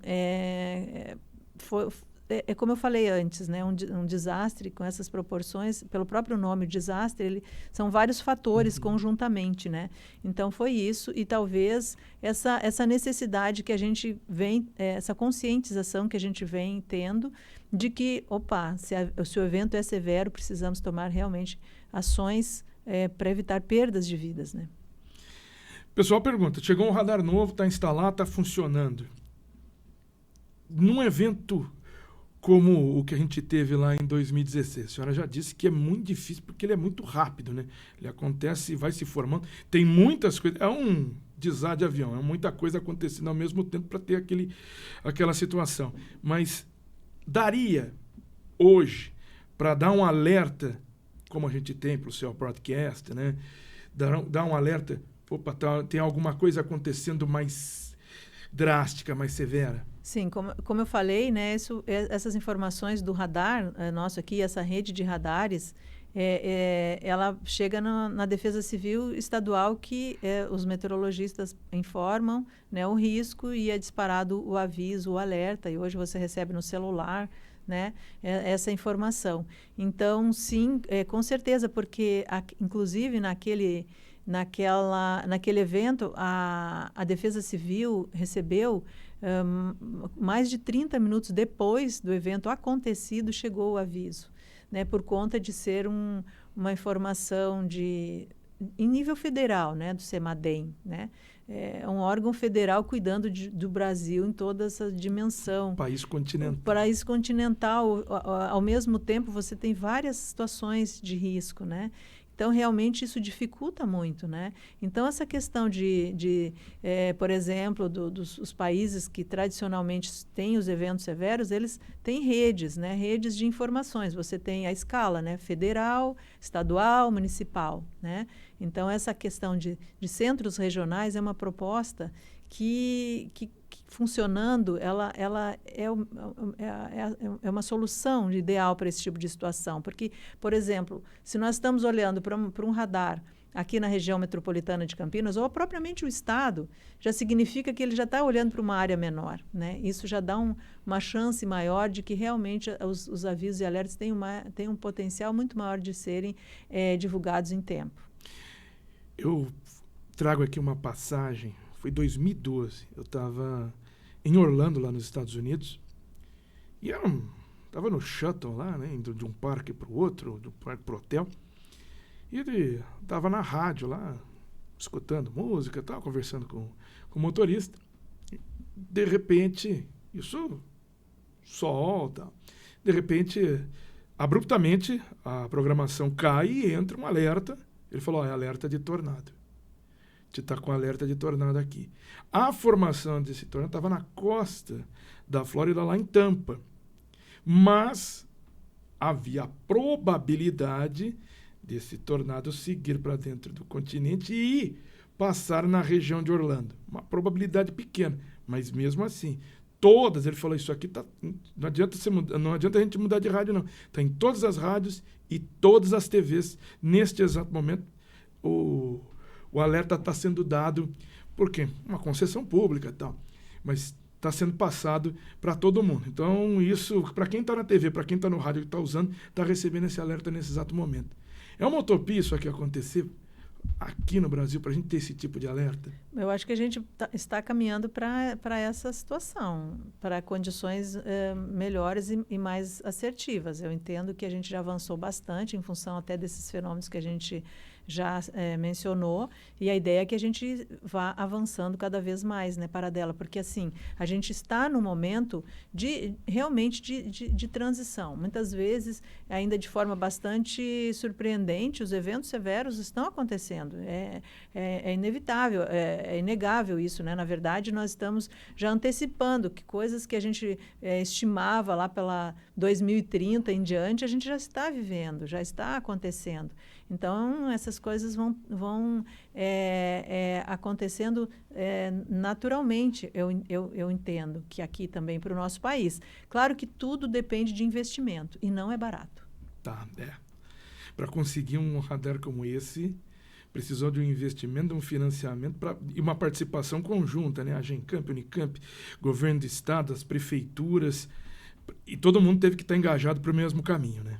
como eu falei antes, né, um desastre com essas proporções, pelo próprio nome, desastre, são vários fatores conjuntamente, né? Então, foi isso, e talvez essa necessidade que a gente vem, essa conscientização que a gente vem tendo, de que, se o evento é severo, precisamos tomar realmente ações para evitar perdas de vidas, né? Pessoal pergunta, chegou um radar novo, está instalado, está funcionando. Num evento como o que a gente teve lá em 2016. A senhora já disse que é muito difícil porque ele é muito rápido, né? Ele acontece e vai se formando. Tem muitas coisas. É um desar de avião, é muita coisa acontecendo ao mesmo tempo para ter aquela situação. Mas daria hoje para dar um alerta, como a gente tem para o seu broadcast, né? Dar um alerta, opa, tem alguma coisa acontecendo mais drástica, mais severa. Sim, como eu falei, né, essas informações do radar nosso aqui, essa rede de radares, ela chega na Defesa Civil Estadual, que os meteorologistas informam, né, o risco e é disparado o aviso, o alerta, e hoje você recebe no celular, né, essa informação. Então, sim, com certeza, porque inclusive naquele evento, a Defesa Civil recebeu, mais de 30 minutos depois do evento acontecido, chegou o aviso, né, por conta de ser uma informação em nível federal, né, do CEMADEM, né, é um órgão federal cuidando do Brasil em toda essa dimensão. País continental. País continental, ao mesmo tempo você tem várias situações de risco, né? Então, realmente, isso dificulta muito, né? Então, essa questão por exemplo, dos países que tradicionalmente têm os eventos severos, eles têm redes, né? Redes de informações. Você tem a escala, né? Federal, estadual, municipal, né? Então, essa questão de centros regionais é uma proposta que funcionando, ela é uma solução ideal para esse tipo de situação. Porque, por exemplo, se nós estamos olhando para um radar aqui na região metropolitana de Campinas, ou propriamente o Estado, já significa que ele já está olhando para uma área menor, né? Isso já dá uma chance maior de que realmente os avisos e alertas têm um potencial muito maior de serem divulgados em tempo. Eu trago aqui uma passagem. Foi 2012, eu estava em Orlando, lá nos Estados Unidos, e estava no shuttle lá, né, indo de um parque para o outro, de um parque para o hotel, e ele estava na rádio lá, escutando música e tal, conversando com o motorista. De repente, isso sol, tal. De repente, abruptamente, a programação cai e entra um alerta. Ele falou, é alerta de tornado. Você está com alerta de tornado aqui. A formação desse tornado estava na costa da Flórida, lá em Tampa. Mas havia a probabilidade desse tornado seguir para dentro do continente e passar na região de Orlando. Uma probabilidade pequena, mas mesmo assim, ele falou, isso aqui não adianta a gente mudar de rádio, não. Está em todas as rádios e todas as TVs. Neste exato momento, o alerta está sendo dado, por quê? Uma concessão pública e tal, mas está sendo passado para todo mundo. Então, isso, para quem está na TV, para quem está no rádio que está usando, está recebendo esse alerta nesse exato momento. É uma utopia isso aqui acontecer aqui no Brasil, para a gente ter esse tipo de alerta? Eu acho que a gente está caminhando para essa situação, para condições melhores e mais assertivas. Eu entendo que a gente já avançou bastante em função até desses fenômenos que a gente já mencionou, e a ideia é que a gente vá avançando cada vez mais, né, Paradela, porque assim, a gente está no momento realmente de transição. Muitas vezes, ainda de forma bastante surpreendente, os eventos severos estão acontecendo. É inevitável, é inegável isso, né? Na verdade, nós estamos já antecipando que coisas que a gente estimava lá pela 2030 em diante, a gente já está vivendo, já está acontecendo. Então, essas coisas vão acontecendo naturalmente, eu entendo, que aqui também para o nosso país. Claro que tudo depende de investimento, e não é barato. Tá, Para conseguir um radar como esse, precisou de um investimento, de um financiamento e uma participação conjunta, né? A Gencamp, Unicamp, governo do estado, as prefeituras, e todo mundo teve que estar engajado para o mesmo caminho, né?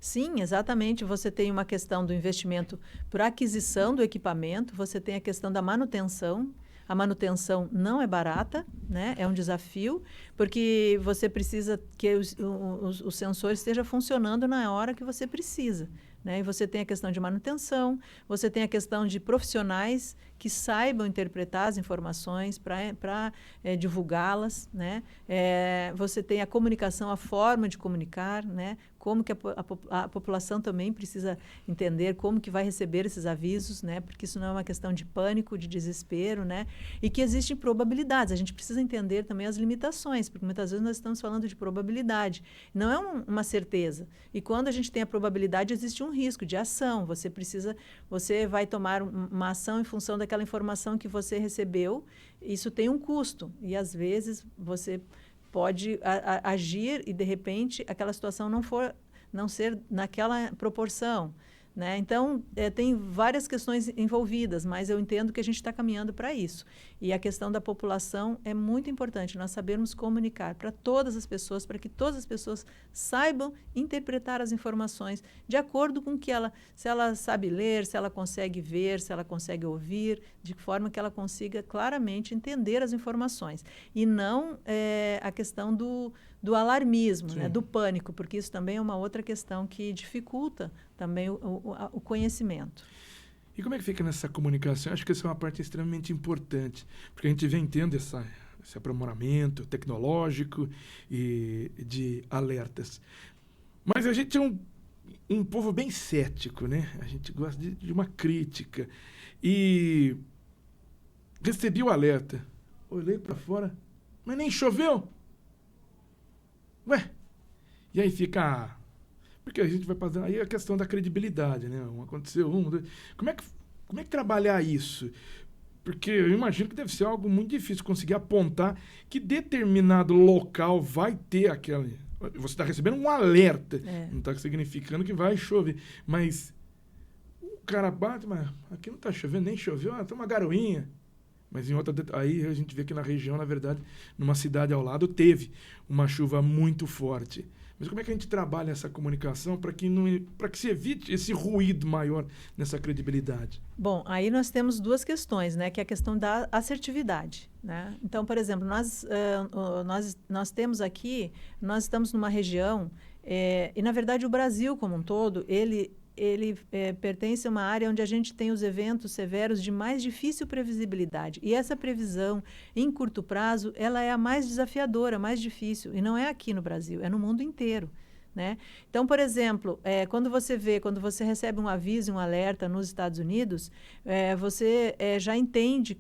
Sim, exatamente. Você tem uma questão do investimento por aquisição do equipamento, você tem a questão da manutenção. A manutenção não é barata, né? É um desafio, porque você precisa que o sensor esteja funcionando na hora que você precisa, né? E você tem a questão de manutenção, você tem a questão de profissionais que saibam interpretar as informações para divulgá-las, né? Você tem a comunicação, a forma de comunicar, né? Como que a população também precisa entender como que vai receber esses avisos, né? Porque isso não é uma questão de pânico, de desespero, né? E que existem probabilidades. A gente precisa entender também as limitações, porque muitas vezes nós estamos falando de probabilidade. Não é uma certeza. E quando a gente tem a probabilidade, existe um risco de ação. Você vai tomar uma ação em função daquela informação que você recebeu. Isso tem um custo. E, às vezes, você pode agir e, de repente, aquela situação não ser naquela proporção, né? Então, tem várias questões envolvidas, mas eu entendo que a gente está caminhando para isso. E a questão da população é muito importante, nós sabermos comunicar para todas as pessoas, para que todas as pessoas saibam interpretar as informações de acordo com que se ela sabe ler, se ela consegue ver, se ela consegue ouvir, de forma que ela consiga claramente entender as informações. E não a questão do alarmismo, né, do pânico, porque isso também é uma outra questão que dificulta também o conhecimento. E como é que fica nessa comunicação? Acho que essa é uma parte extremamente importante, porque a gente vem tendo esse aprimoramento tecnológico e de alertas. Mas a gente é um povo bem cético, né? A gente gosta de uma crítica. E recebi o alerta, olhei para fora, mas nem choveu. Ué, e aí fica... Porque a gente vai passando... Aí é a questão da credibilidade, né? Aconteceu dois... Como é que trabalhar isso? Porque eu imagino que deve ser algo muito difícil conseguir apontar que determinado local vai ter aquele... Você está recebendo um alerta. Não está significando que vai chover. Mas o cara bate, mas aqui não está chovendo, nem choveu. Tem uma garoinha. Mas em outra... Aí a gente vê que na região, na verdade, numa cidade ao lado, teve uma chuva muito forte. Mas como é que a gente trabalha essa comunicação para que se evite esse ruído maior nessa credibilidade? Bom, aí nós temos duas questões, né? Que é a questão da assertividade, né? Então, por exemplo, nós temos aqui, nós estamos numa região, e na verdade o Brasil como um todo, ele pertence a uma área onde a gente tem os eventos severos de mais difícil previsibilidade. E essa previsão, em curto prazo, ela é a mais desafiadora, a mais difícil. E não é aqui no Brasil, é no mundo inteiro, né? Então, por exemplo, quando você recebe um aviso, um alerta nos Estados Unidos, você já entende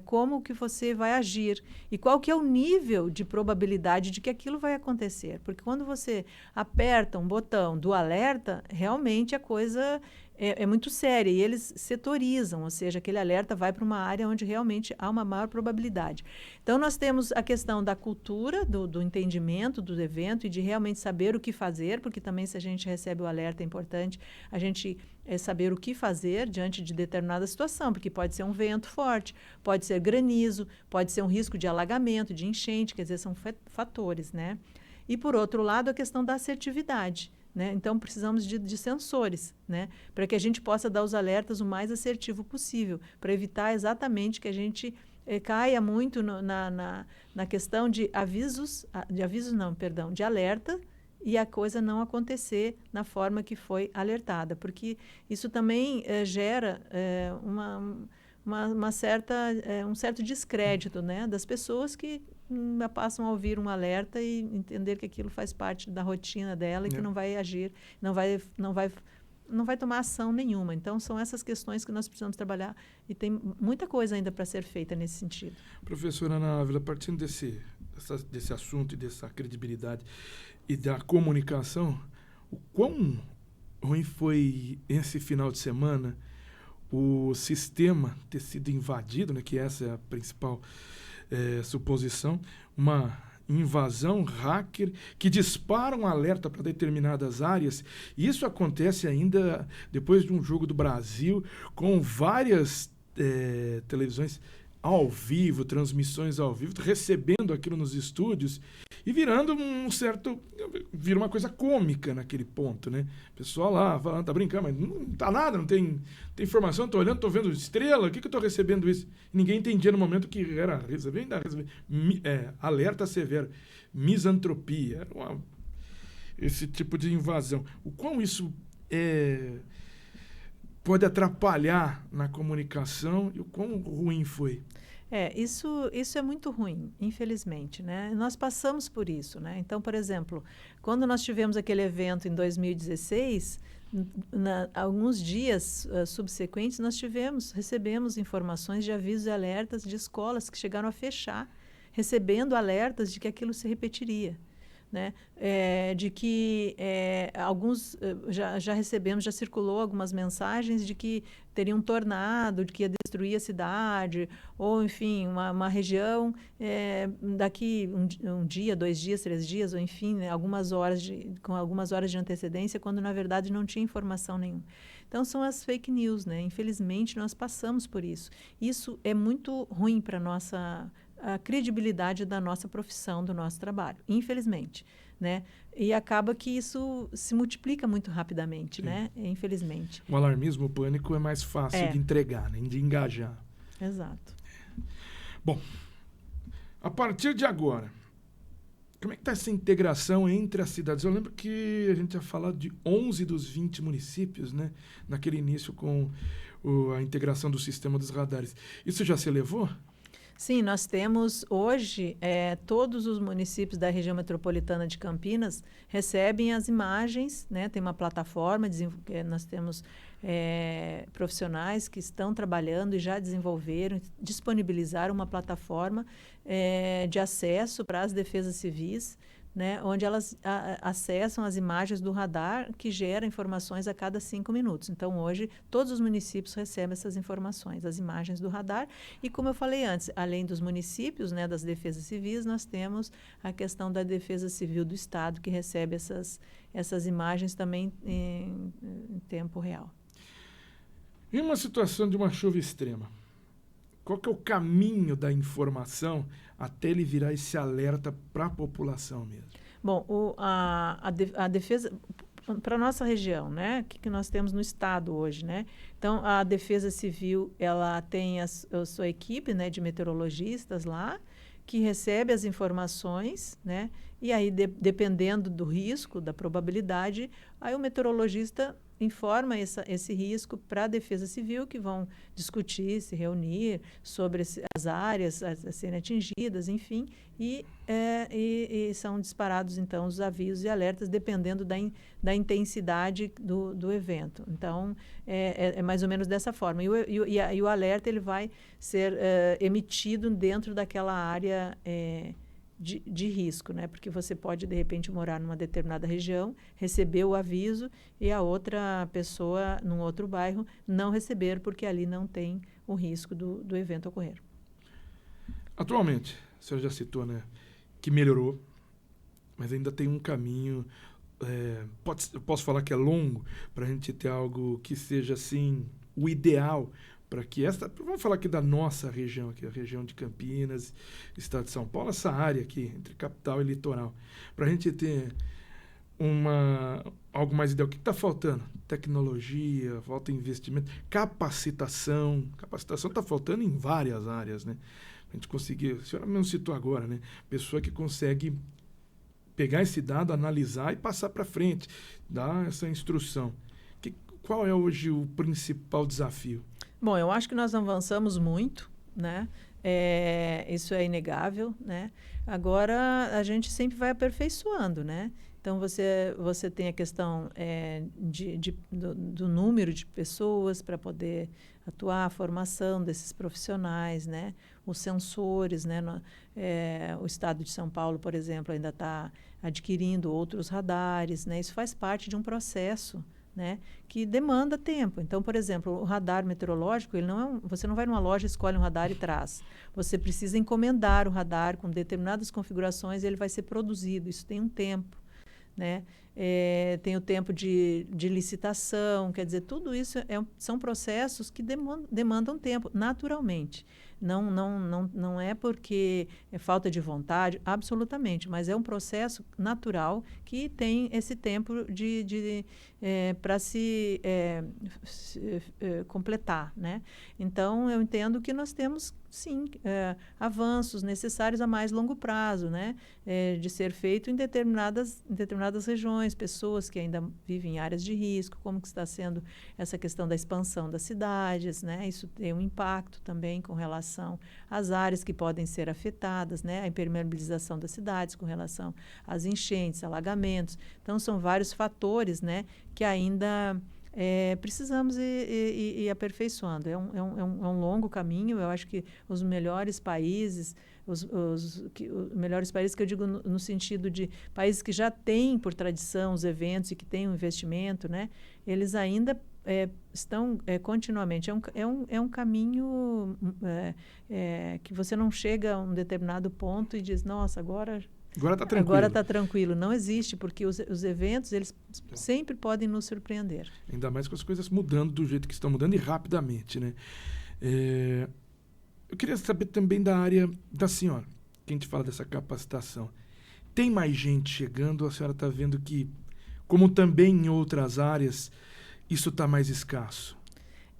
como que você vai agir e qual que é o nível de probabilidade de que aquilo vai acontecer. Porque quando você aperta um botão do alerta, realmente a coisa é muito séria e eles setorizam, ou seja, aquele alerta vai para uma área onde realmente há uma maior probabilidade. Então, nós temos a questão da cultura, do entendimento do evento e de realmente saber o que fazer, porque também se a gente recebe o alerta é importante a gente saber o que fazer diante de determinada situação, porque pode ser um vento forte, pode ser granizo, pode ser um risco de alagamento, de enchente, quer dizer, são fatores, né? E, por outro lado, a questão da assertividade, né? Então, precisamos de sensores, né? Para que a gente possa dar os alertas o mais assertivo possível, para evitar exatamente que a gente caia muito na questão de de alerta, e a coisa não acontecer na forma que foi alertada, porque isso também gera um certo descrédito, né, das pessoas que passam a ouvir um alerta e entender que aquilo faz parte da rotina dela e que não vai agir, não vai tomar ação nenhuma. Então, são essas questões que nós precisamos trabalhar e tem muita coisa ainda para ser feita nesse sentido. Professora Ana Ávila, partindo desse assunto e dessa credibilidade e da comunicação, o quão ruim foi esse final de semana o sistema ter sido invadido, né, que essa é a principal suposição, uma invasão hacker que dispara um alerta para determinadas áreas. E isso acontece ainda depois de um jogo do Brasil, com várias televisões ao vivo, transmissões ao vivo, recebendo aquilo nos estúdios e virando vira uma coisa cômica naquele ponto, né? O pessoal lá falando, tá brincando, mas não tá nada, não tem informação, tô olhando, tô vendo estrela, o que eu tô recebendo isso? E ninguém entendia no momento que era receber alerta severo, misantropia, esse tipo de invasão. O quão isso pode atrapalhar na comunicação e o quão ruim foi? Isso é muito ruim, infelizmente, né? Nós passamos por isso, né? Então, por exemplo, quando nós tivemos aquele evento em 2016, alguns dias subsequentes, recebemos informações de avisos e alertas de escolas que chegaram a fechar, recebendo alertas de que aquilo se repetiria. Né? De que alguns já recebemos, já circulou algumas mensagens de que teria um tornado, de que ia destruir a cidade, ou enfim, uma região daqui um dia, 2 dias, 3 dias, ou enfim, né, com algumas horas de antecedência, quando na verdade não tinha informação nenhuma. Então são as fake news, né? Infelizmente nós passamos por isso. Isso é muito ruim para a credibilidade da nossa profissão, do nosso trabalho, infelizmente, né? E acaba que isso se multiplica muito rapidamente, né? Infelizmente. O alarmismo, o pânico é mais fácil de entregar, né? De engajar. Exato. Bom, a partir de agora, como é que está essa integração entre as cidades? Eu lembro que a gente ia falar de 11 dos 20 municípios, né? Naquele início com a integração do sistema dos radares. Isso já se elevou? Sim, nós temos hoje, todos os municípios da região metropolitana de Campinas recebem as imagens, né? Tem uma plataforma, nós temos profissionais que estão trabalhando e já disponibilizaram uma plataforma de acesso para as defesas civis, né, onde elas acessam as imagens do radar que gera informações a cada 5 minutos. Então, hoje, todos os municípios recebem essas informações, as imagens do radar. E, como eu falei antes, além dos municípios, né, das defesas civis, nós temos a questão da Defesa Civil do Estado, que recebe essas imagens também em tempo real. Em uma situação de uma chuva extrema, qual que é o caminho da informação até ele virar esse alerta para a população mesmo? Bom, a defesa, para a nossa região, né, que nós temos no estado hoje, né? Então, a Defesa Civil, ela tem a sua equipe, né, de meteorologistas lá, que recebe as informações, né? E aí, dependendo do risco, da probabilidade, aí o meteorologista informa esse risco para a Defesa Civil, que vão discutir, se reunir sobre as áreas a serem atingidas, enfim, e são disparados, então, os avisos e alertas, dependendo da intensidade do evento. Então, é mais ou menos dessa forma. E o alerta ele vai ser emitido dentro daquela área de risco, né? Porque você pode, de repente, morar numa determinada região, receber o aviso e a outra pessoa, num outro bairro, não receber, porque ali não tem o risco do evento ocorrer. Atualmente, a senhora já citou, né, que melhorou, mas ainda tem um caminho, eu posso falar que é longo, para a gente ter algo que seja, assim, o ideal para que vamos falar aqui da nossa região, aqui, a região de Campinas, estado de São Paulo, essa área aqui, entre capital e litoral, para a gente ter algo mais ideal. O que está faltando? Tecnologia, falta investimento, capacitação. Capacitação está faltando em várias áreas, né? A gente conseguir, a senhora mesmo citou agora, né? Pessoa que consegue pegar esse dado, analisar e passar para frente, dar essa instrução. Qual é hoje o principal desafio? Bom, eu acho que nós avançamos muito, né? Isso é inegável, né? Agora, a gente sempre vai aperfeiçoando, né? Então, você tem a questão do número de pessoas para poder atuar, a formação desses profissionais, né? Os sensores, né? O estado de São Paulo, por exemplo, ainda está adquirindo outros radares, né? Isso faz parte de um processo, né, que demanda tempo. Então, por exemplo, o radar meteorológico, você não vai numa loja, escolhe um radar e traz. Você precisa encomendar o radar com determinadas configurações e ele vai ser produzido. Isso tem um tempo, né? Tem o tempo de licitação, quer dizer, tudo isso são processos que demandam tempo, naturalmente. Não é porque é falta de vontade, absolutamente, mas é um processo natural que tem esse tempo para se completar, né? Então, eu entendo que nós temos, sim, avanços necessários a mais longo prazo, né? De ser feito em determinadas regiões, pessoas que ainda vivem em áreas de risco, como que está sendo essa questão da expansão das cidades, né? Isso tem um impacto também com relação às áreas que podem ser afetadas, né? A impermeabilização das cidades com relação às enchentes, alagamentos. Então, são vários fatores, né, que ainda precisamos ir aperfeiçoando. É um longo caminho. Eu acho que os melhores países, os melhores países que eu digo no sentido de países que já têm por tradição os eventos e que têm um investimento, né, eles ainda estão continuamente. É um caminho que você não chega a um determinado ponto e diz, nossa, agora está tranquilo. Agora está tranquilo. Não existe, porque os eventos, eles sempre podem nos surpreender. Ainda mais com as coisas mudando do jeito que estão mudando e rapidamente, né? Eu queria saber também da área da senhora, que a gente fala dessa capacitação. Tem mais gente chegando? A senhora está vendo que, como também em outras áreas, isso está mais escasso?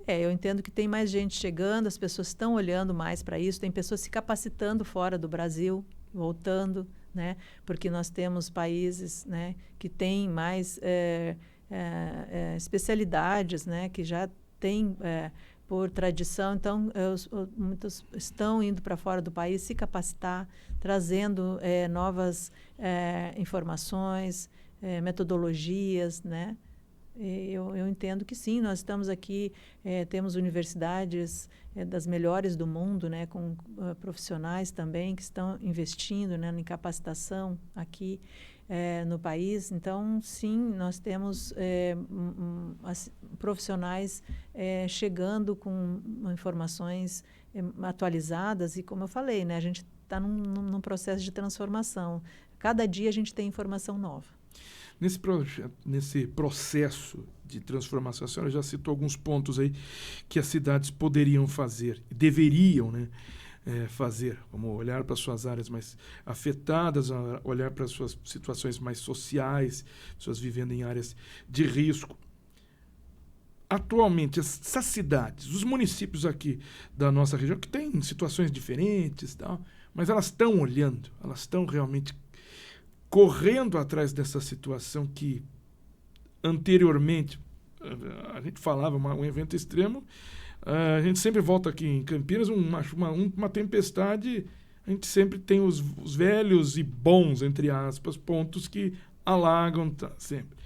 Eu entendo que tem mais gente chegando, as pessoas estão olhando mais para isso, tem pessoas se capacitando fora do Brasil, voltando, né? Porque nós temos países, né, que têm mais especialidades, né, que já têm por tradição. Então, muitos estão indo para fora do país se capacitar, trazendo novas informações, metodologias, né? Eu entendo que sim, nós estamos aqui, temos universidades das melhores do mundo, né, com profissionais também que estão investindo, né, em capacitação aqui no país. Então, sim, nós temos profissionais chegando com informações atualizadas e, como eu falei, né, a gente está num processo de transformação. Cada dia a gente tem informação nova. Nesse processo de transformação, a senhora já citou alguns pontos aí que as cidades poderiam fazer, deveriam, né, fazer, como olhar para suas áreas mais afetadas, olhar para suas situações mais sociais, pessoas vivendo em áreas de risco. Atualmente, essas cidades, os municípios aqui da nossa região, que têm situações diferentes, tal, mas elas estão olhando, elas estão realmente correndo atrás dessa situação que anteriormente a gente falava, um evento extremo, a gente sempre volta aqui em Campinas, uma tempestade, a gente sempre tem os velhos e bons, entre aspas, pontos que alagam sempre.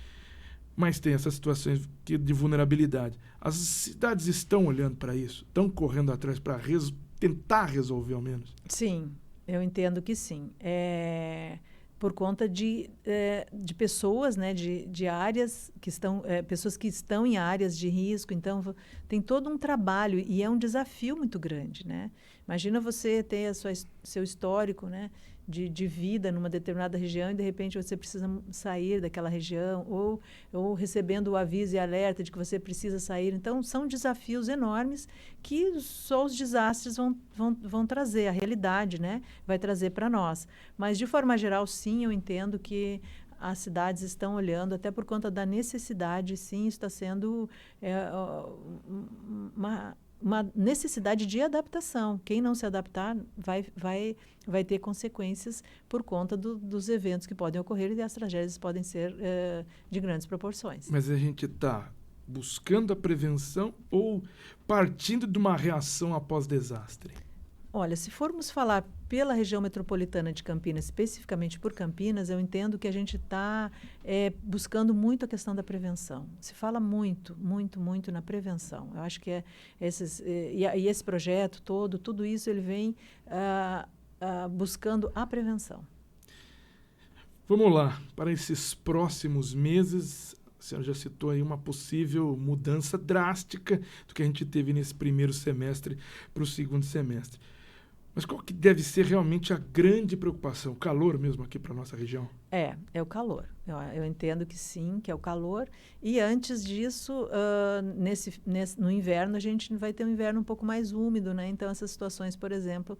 Mas tem essas situações de vulnerabilidade. As cidades estão olhando para isso, estão correndo atrás para tentar resolver ao menos? Sim, eu entendo que sim. Por conta de pessoas, né, de áreas que estão, pessoas que estão em áreas de risco. Então, tem todo um trabalho e é um desafio muito grande, né? Imagina você ter seu histórico, né, de vida numa determinada região e, de repente, você precisa sair daquela região ou recebendo o aviso e alerta de que você precisa sair. Então, são desafios enormes que só os desastres vão trazer, a realidade, né, vai trazer para nós. Mas, de forma geral, sim, eu entendo que as cidades estão olhando, até por conta da necessidade, sim, está sendo uma necessidade de adaptação. Quem não se adaptar vai ter consequências por conta dos eventos que podem ocorrer e as tragédias podem ser de grandes proporções. Mas a gente está buscando a prevenção ou partindo de uma reação após desastre? Olha, se formos falar pela região metropolitana de Campinas, especificamente por Campinas, eu entendo que a gente está buscando muito a questão da prevenção. Se fala muito, muito, muito na prevenção. Eu acho que esse projeto todo, tudo isso, ele vem buscando a prevenção. Vamos lá, para esses próximos meses, a senhora já citou aí uma possível mudança drástica do que a gente teve nesse primeiro semestre para o segundo semestre. Mas qual que deve ser realmente a grande preocupação? O calor mesmo aqui para a nossa região? É o calor. Eu entendo que sim, que é o calor. E antes disso, no inverno, a gente vai ter um inverno um pouco mais úmido, né? Então, essas situações, por exemplo,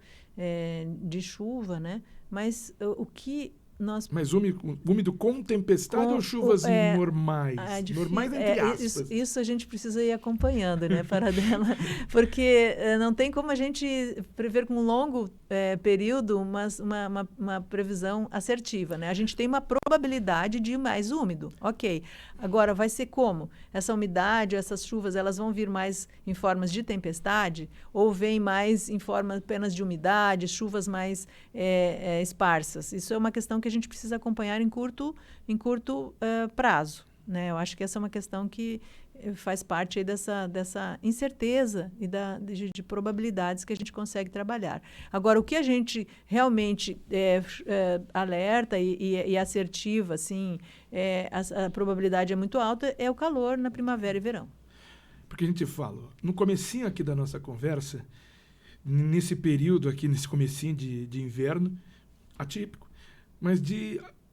de chuva, né? Mas o que nós... Mas úmido com tempestade ou chuvas normais? Normais entre aspas. Isso a gente precisa ir acompanhando, né, Paradela? Porque não tem como a gente prever com um longo período uma previsão assertiva, né? A gente tem uma probabilidade de ir mais úmido, ok. Agora, vai ser como? Essa umidade, essas chuvas, elas vão vir mais em formas de tempestade ou vêm mais em forma apenas de umidade, chuvas mais esparsas? Isso é uma questão que a gente precisa acompanhar em curto prazo, né? Eu acho que essa é uma questão que faz parte aí dessa incerteza e de probabilidades que a gente consegue trabalhar. Agora, o que a gente realmente alerta e assertiva, assim, a probabilidade é muito alta, é o calor na primavera e verão. Porque a gente fala, no comecinho aqui da nossa conversa, nesse período aqui, nesse comecinho de inverno, atípico, mas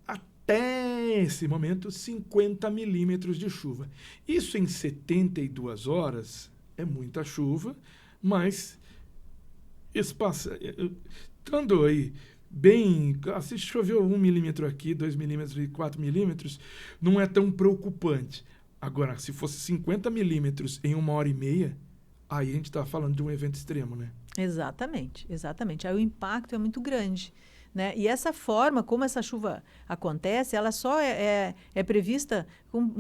até esse momento, 50 milímetros de chuva. Isso em 72 horas é muita chuva, mas estando aí bem... Se choveu 1 milímetro aqui, 2 milímetros e 4 milímetros, não é tão preocupante. Agora, se fosse 50 milímetros em 1h30, aí a gente está falando de um evento extremo, né? Exatamente. Aí o impacto é muito grande, né? E essa forma como essa chuva acontece, ela só é prevista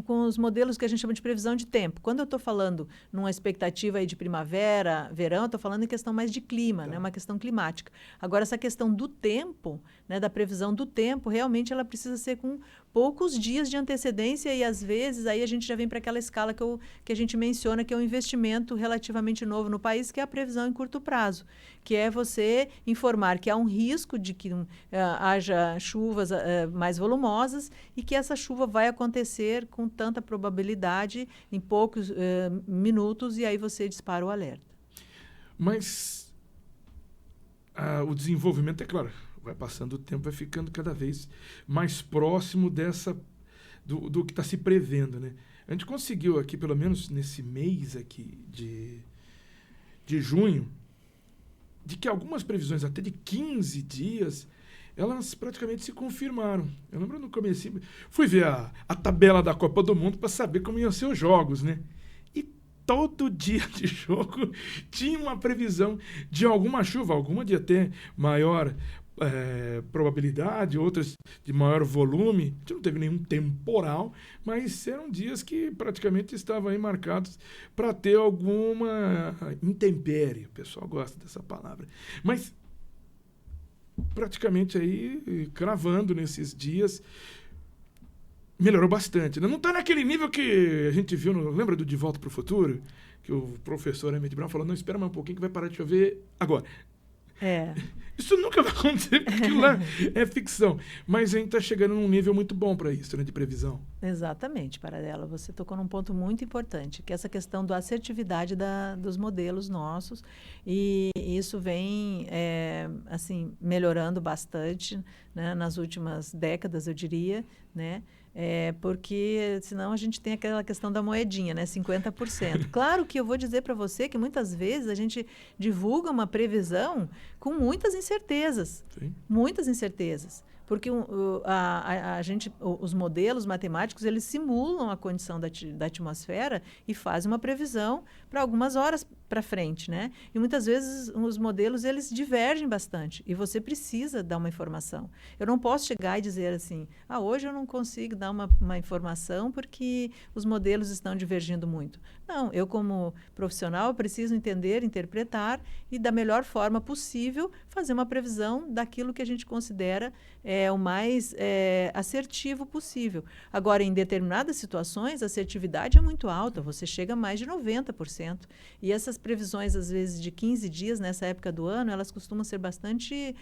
com os modelos que a gente chama de previsão de tempo. Quando eu estou falando numa expectativa aí de primavera, verão, eu estou falando em questão mais de clima, né? Uma questão climática. Agora, essa questão do tempo, né, da previsão do tempo, realmente ela precisa ser com poucos dias de antecedência e, às vezes, aí a gente já vem para aquela escala que a gente menciona, que é um investimento relativamente novo no país, que é a previsão em curto prazo, que é você informar que há um risco de que haja chuvas mais volumosas e que essa chuva vai acontecer com tanta probabilidade em poucos minutos e aí você dispara o alerta. Mas o desenvolvimento, é claro, vai passando o tempo, vai ficando cada vez mais próximo do que está se prevendo, né? A gente conseguiu aqui, pelo menos nesse mês aqui de junho, de que algumas previsões até de 15 dias, elas praticamente se confirmaram. Eu lembro no comecinho, fui ver a tabela da Copa do Mundo para saber como iam ser os jogos, né? E todo dia de jogo tinha uma previsão de alguma chuva, alguma de até maior probabilidade, outras de maior volume. A gente não teve nenhum temporal, mas eram dias que praticamente estavam aí marcados para ter alguma intempérie. O pessoal gosta dessa palavra. Mas praticamente aí, cravando nesses dias, melhorou bastante, né? Não está naquele nível que a gente viu, lembra do De Volta para o Futuro? Que o professor Emmett Brown falou, não, espera mais um pouquinho que vai parar de chover agora. Isso nunca vai acontecer, porque aquilo lá é ficção. Mas a gente está chegando num nível muito bom para isso, né, de previsão. Exatamente, Paradela. Você tocou num ponto muito importante, que é essa questão da assertividade dos modelos nossos. E isso vem, assim, melhorando bastante, né, nas últimas décadas, eu diria, né? Porque senão a gente tem aquela questão da moedinha, né? 50%. Claro que eu vou dizer para você que muitas vezes a gente divulga uma previsão com muitas incertezas. Sim. Muitas incertezas. Porque os modelos matemáticos, eles simulam a condição da atmosfera e fazem uma previsão para algumas horas para frente, né? E muitas vezes os modelos, eles divergem bastante e você precisa dar uma informação. Eu não posso chegar e dizer assim, hoje eu não consigo dar uma informação porque os modelos estão divergindo muito. Não, eu como profissional preciso entender, interpretar e da melhor forma possível fazer uma previsão daquilo que a gente considera o mais assertivo possível. Agora, em determinadas situações, a assertividade é muito alta, você chega a mais de 90%. E essas previsões, às vezes, de 15 dias nessa época do ano, elas costumam ser bastante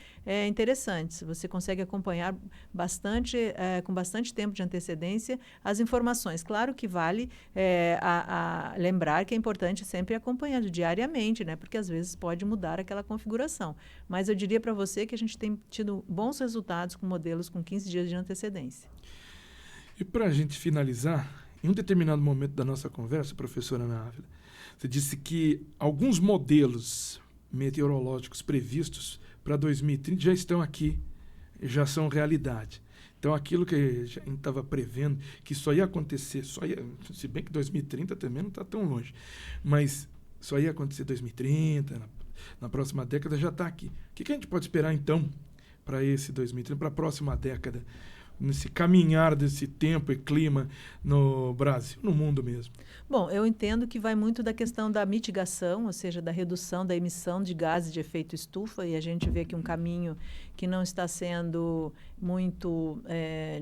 interessantes. Você consegue acompanhar com bastante tempo de antecedência as informações. Claro que vale lembrar que é importante sempre acompanhando diariamente, né? Porque às vezes pode mudar aquela configuração. Mas eu diria para você que a gente tem tido bons resultados com modelos com 15 dias de antecedência. E para a gente finalizar, em um determinado momento da nossa conversa, professora Ana Ávila, você disse que alguns modelos meteorológicos previstos para 2030 já estão aqui, já são realidade. Então, aquilo que a gente estava prevendo, que só ia acontecer, se bem que 2030 também não está tão longe, mas só ia acontecer 2030, na próxima década já está aqui. O que a gente pode esperar, então, para esse 2030, para a próxima década, nesse caminhar desse tempo e clima no Brasil, no mundo mesmo? Bom, eu entendo que vai muito da questão da mitigação, ou seja, da redução da emissão de gases de efeito estufa, e a gente vê que um caminho que não está sendo muito,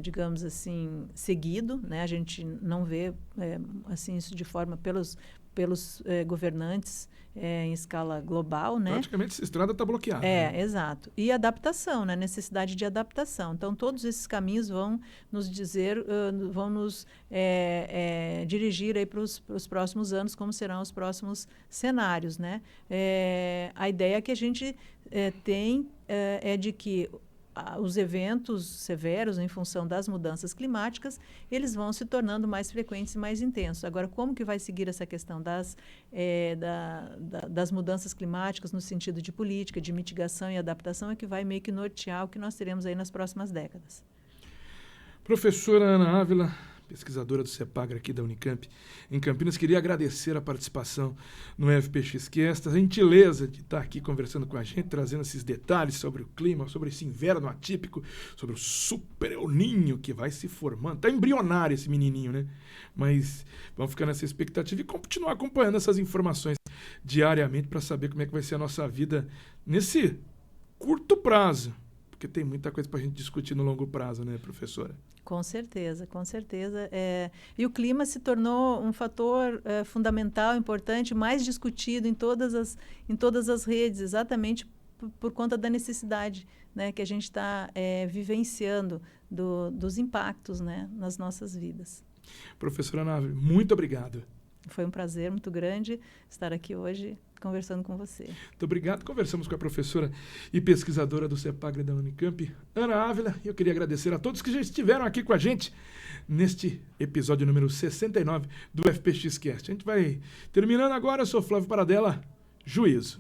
digamos assim, seguido, né? A gente não vê assim isso de forma pelos governantes em escala global, né? Praticamente essa estrada está bloqueada. Né? Exato. E adaptação, né? Necessidade de adaptação. Então, todos esses caminhos vão nos dizer, vão nos dirigir aí para os próximos anos, como serão os próximos cenários, né? A ideia que a gente tem é de que os eventos severos, em função das mudanças climáticas, eles vão se tornando mais frequentes e mais intensos. Agora, como que vai seguir essa questão das mudanças climáticas no sentido de política, de mitigação e adaptação, é que vai meio que nortear o que nós teremos aí nas próximas décadas. Professora Ana Ávila, pesquisadora do CEPAGRE aqui da Unicamp, em Campinas, queria agradecer a participação no FPXcast, a gentileza de estar aqui conversando com a gente, trazendo esses detalhes sobre o clima, sobre esse inverno atípico, sobre o super El Niño que vai se formando. Está embrionário esse menininho, né? Mas vamos ficar nessa expectativa e continuar acompanhando essas informações diariamente para saber como é que vai ser a nossa vida nesse curto prazo, porque tem muita coisa para a gente discutir no longo prazo, né, professora? Com certeza, com certeza. E o clima se tornou um fator fundamental, importante, mais discutido em todas as redes, exatamente por conta da necessidade, né, que a gente está vivenciando dos impactos, né, nas nossas vidas. Professora Ana Ávila, muito obrigado. Foi um prazer muito grande estar aqui hoje conversando com você. Muito obrigado. Conversamos com a professora e pesquisadora do CEPAGRE da Unicamp, Ana Ávila. E eu queria agradecer a todos que já estiveram aqui com a gente neste episódio número 69 do FPXcast. A gente vai terminando agora. Eu sou Flávio Paradella. Juízo.